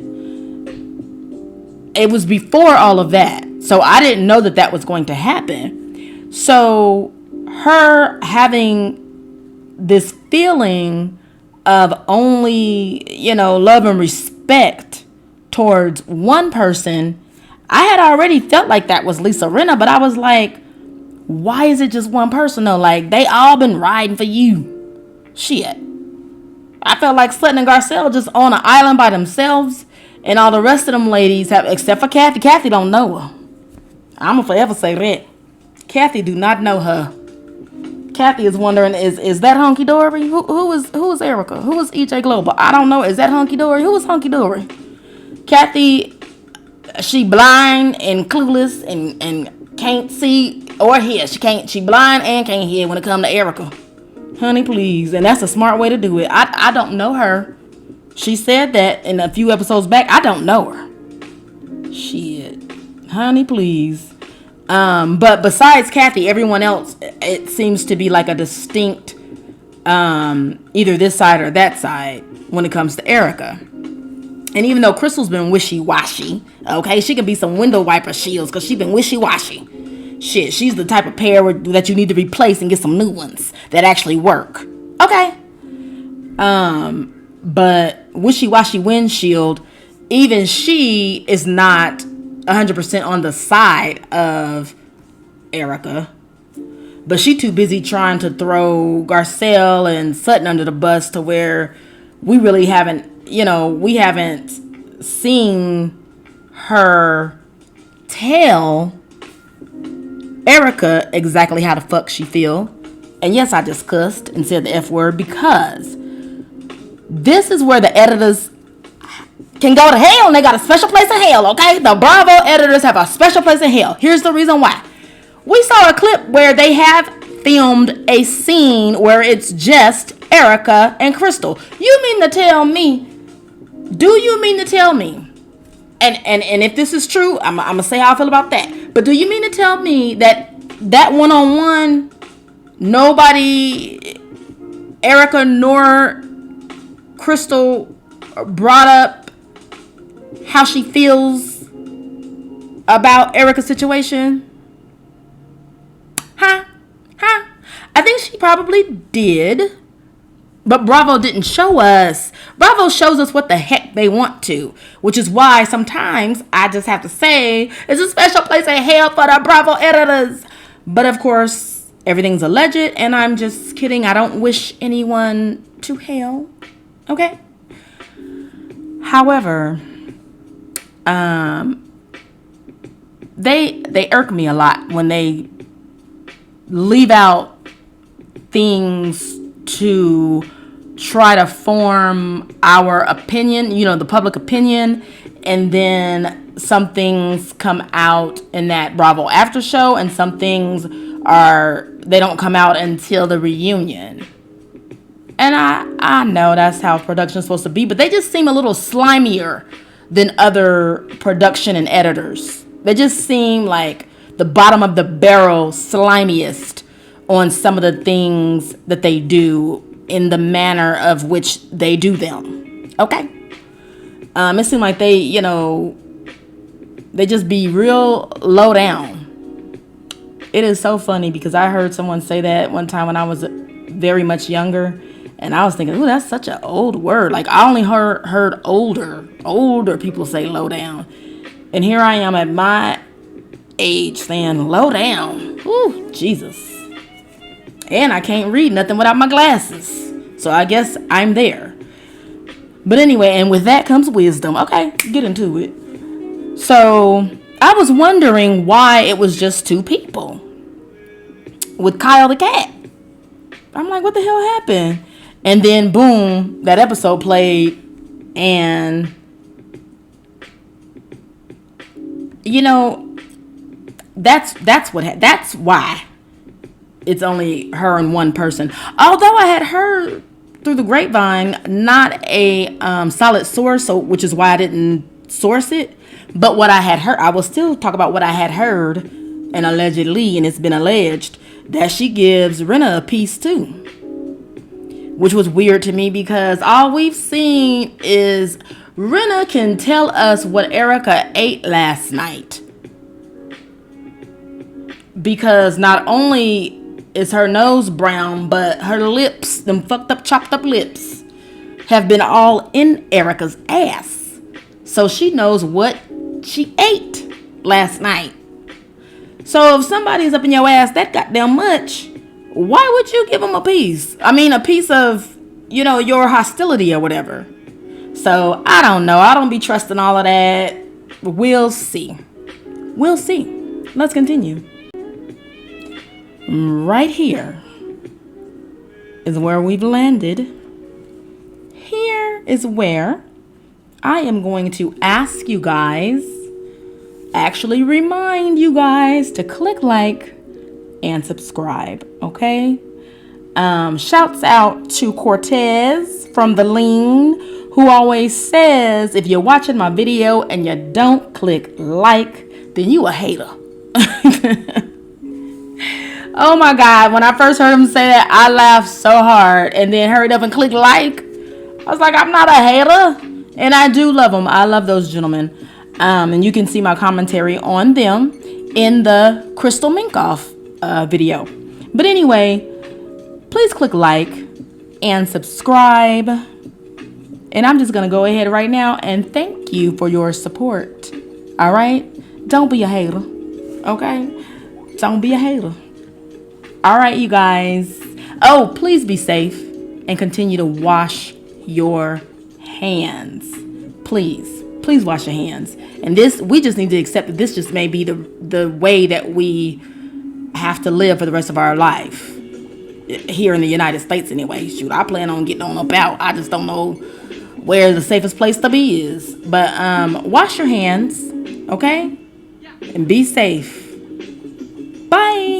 It was before all of that. So I didn't know that was going to happen. So her having this feeling of only, love and respect towards one person, I had already felt like that was Lisa Rinna, but I was like, why is it just one person though? Like, they all been riding for you. Shit. I felt like Sutton and Garcelle just on an island by themselves, and all the rest of them ladies have, except for Kathy. Kathy don't know her. I'm gonna forever say that. Kathy do not know her. Kathy is wondering, is that Hunky Dory? Who is Erika? Who is EJ Global? I don't know. Is that Hunky Dory? Who is Hunky Dory? Kathy, she blind and clueless and can't see or hear. She blind and can't hear when it comes to Erika. Honey, please. And that's a smart way to do it. I don't know her. She said that in a few episodes back. I don't know her. Shit. Honey, please. But besides Kathy, everyone else, it seems to be like a distinct either this side or that side when it comes to Erika. And even though Crystal's been wishy-washy, okay, she can be some window wiper shields because she's been wishy-washy. Shit, she's the type of pair that you need to replace and get some new ones that actually work. Okay. But wishy-washy windshield, even she is not 100% on the side of Erika. But she too busy trying to throw Garcelle and Sutton under the bus to where we really haven't, we haven't seen her tell Erika exactly how the fuck she feel. And yes, I just cussed and said the F word because this is where the editors can go to hell, and they got a special place in hell, okay? The Bravo editors have a special place in hell. Here's the reason why. We saw a clip where they have filmed a scene where it's just Erika and Crystal. Do you mean to tell me? And if this is true, I'm gonna say how I feel about that. But do you mean to tell me that one-on-one, nobody, Erika nor Crystal, brought up how she feels about Erika's situation? I think she probably did. But Bravo didn't show us. Bravo shows us what the heck they want to. Which is why sometimes I just have to say, it's a special place in hell for the Bravo editors. But of course, everything's alleged. And I'm just kidding. I don't wish anyone to hell. Okay? However, they irk me a lot when they leave out things to try to form our opinion, the public opinion, and then some things come out in that Bravo after show, and some things they don't come out until the reunion. And I know that's how production's supposed to be, but they just seem a little slimier than other production and editors. They just seem like the bottom of the barrel slimiest on some of the things that they do in the manner of which they do them. Okay? It seems like they just be real low down. It is so funny because I heard someone say that one time when I was very much younger, and I was thinking, ooh, that's such an old word. Like, I only heard older people say low down. And here I am at my age saying low down. Ooh, Jesus. And I can't read nothing without my glasses. So I guess I'm there. But anyway, and with that comes wisdom. Okay, get into it. So I was wondering why it was just two people with Kyle the cat. I'm like, what the hell happened? And then boom, that episode played, and that's why it's only her and one person. Although I had heard through the grapevine, not a solid source, so which is why I didn't source it. But what I had heard, I will still talk about what I had heard, and allegedly, and it's been alleged that she gives Rinna a piece too, which was weird to me because all we've seen is Rinna can tell us what Erika ate last night. Because not only is her nose brown, but her lips, them fucked up, chopped up lips, have been all in Erika's ass. So she knows what she ate last night. So if somebody's up in your ass that goddamn much, why would you give them a piece? I mean, a piece of, your hostility or whatever. So I don't know. I don't be trusting all of that. We'll see. Let's continue. Right here is where we've landed. Here is where I am going to ask you guys, actually remind you guys to click like and subscribe, okay? Shouts out to Cortez from The Lean, who always says, if you're watching my video and you don't click like, then you a hater. Oh my God, when I first heard him say that, I laughed so hard and then hurried up and clicked like. I was like, I'm not a hater. And I do love them. I love those gentlemen. And you can see my commentary on them in the Crystal Minkoff video. But anyway, please click like and subscribe. And I'm just going to go ahead right now and thank you for your support. All right? Don't be a hater. Okay? Don't be a hater. All right, you guys. Oh, please be safe and continue to wash your hands. Please wash your hands. And this, we just need to accept that this just may be the way that we have to live for the rest of our life here in the United States anyway. Shoot, I plan on getting on up out. I just don't know where the safest place to be is. But wash your hands, okay? And be safe. Bye.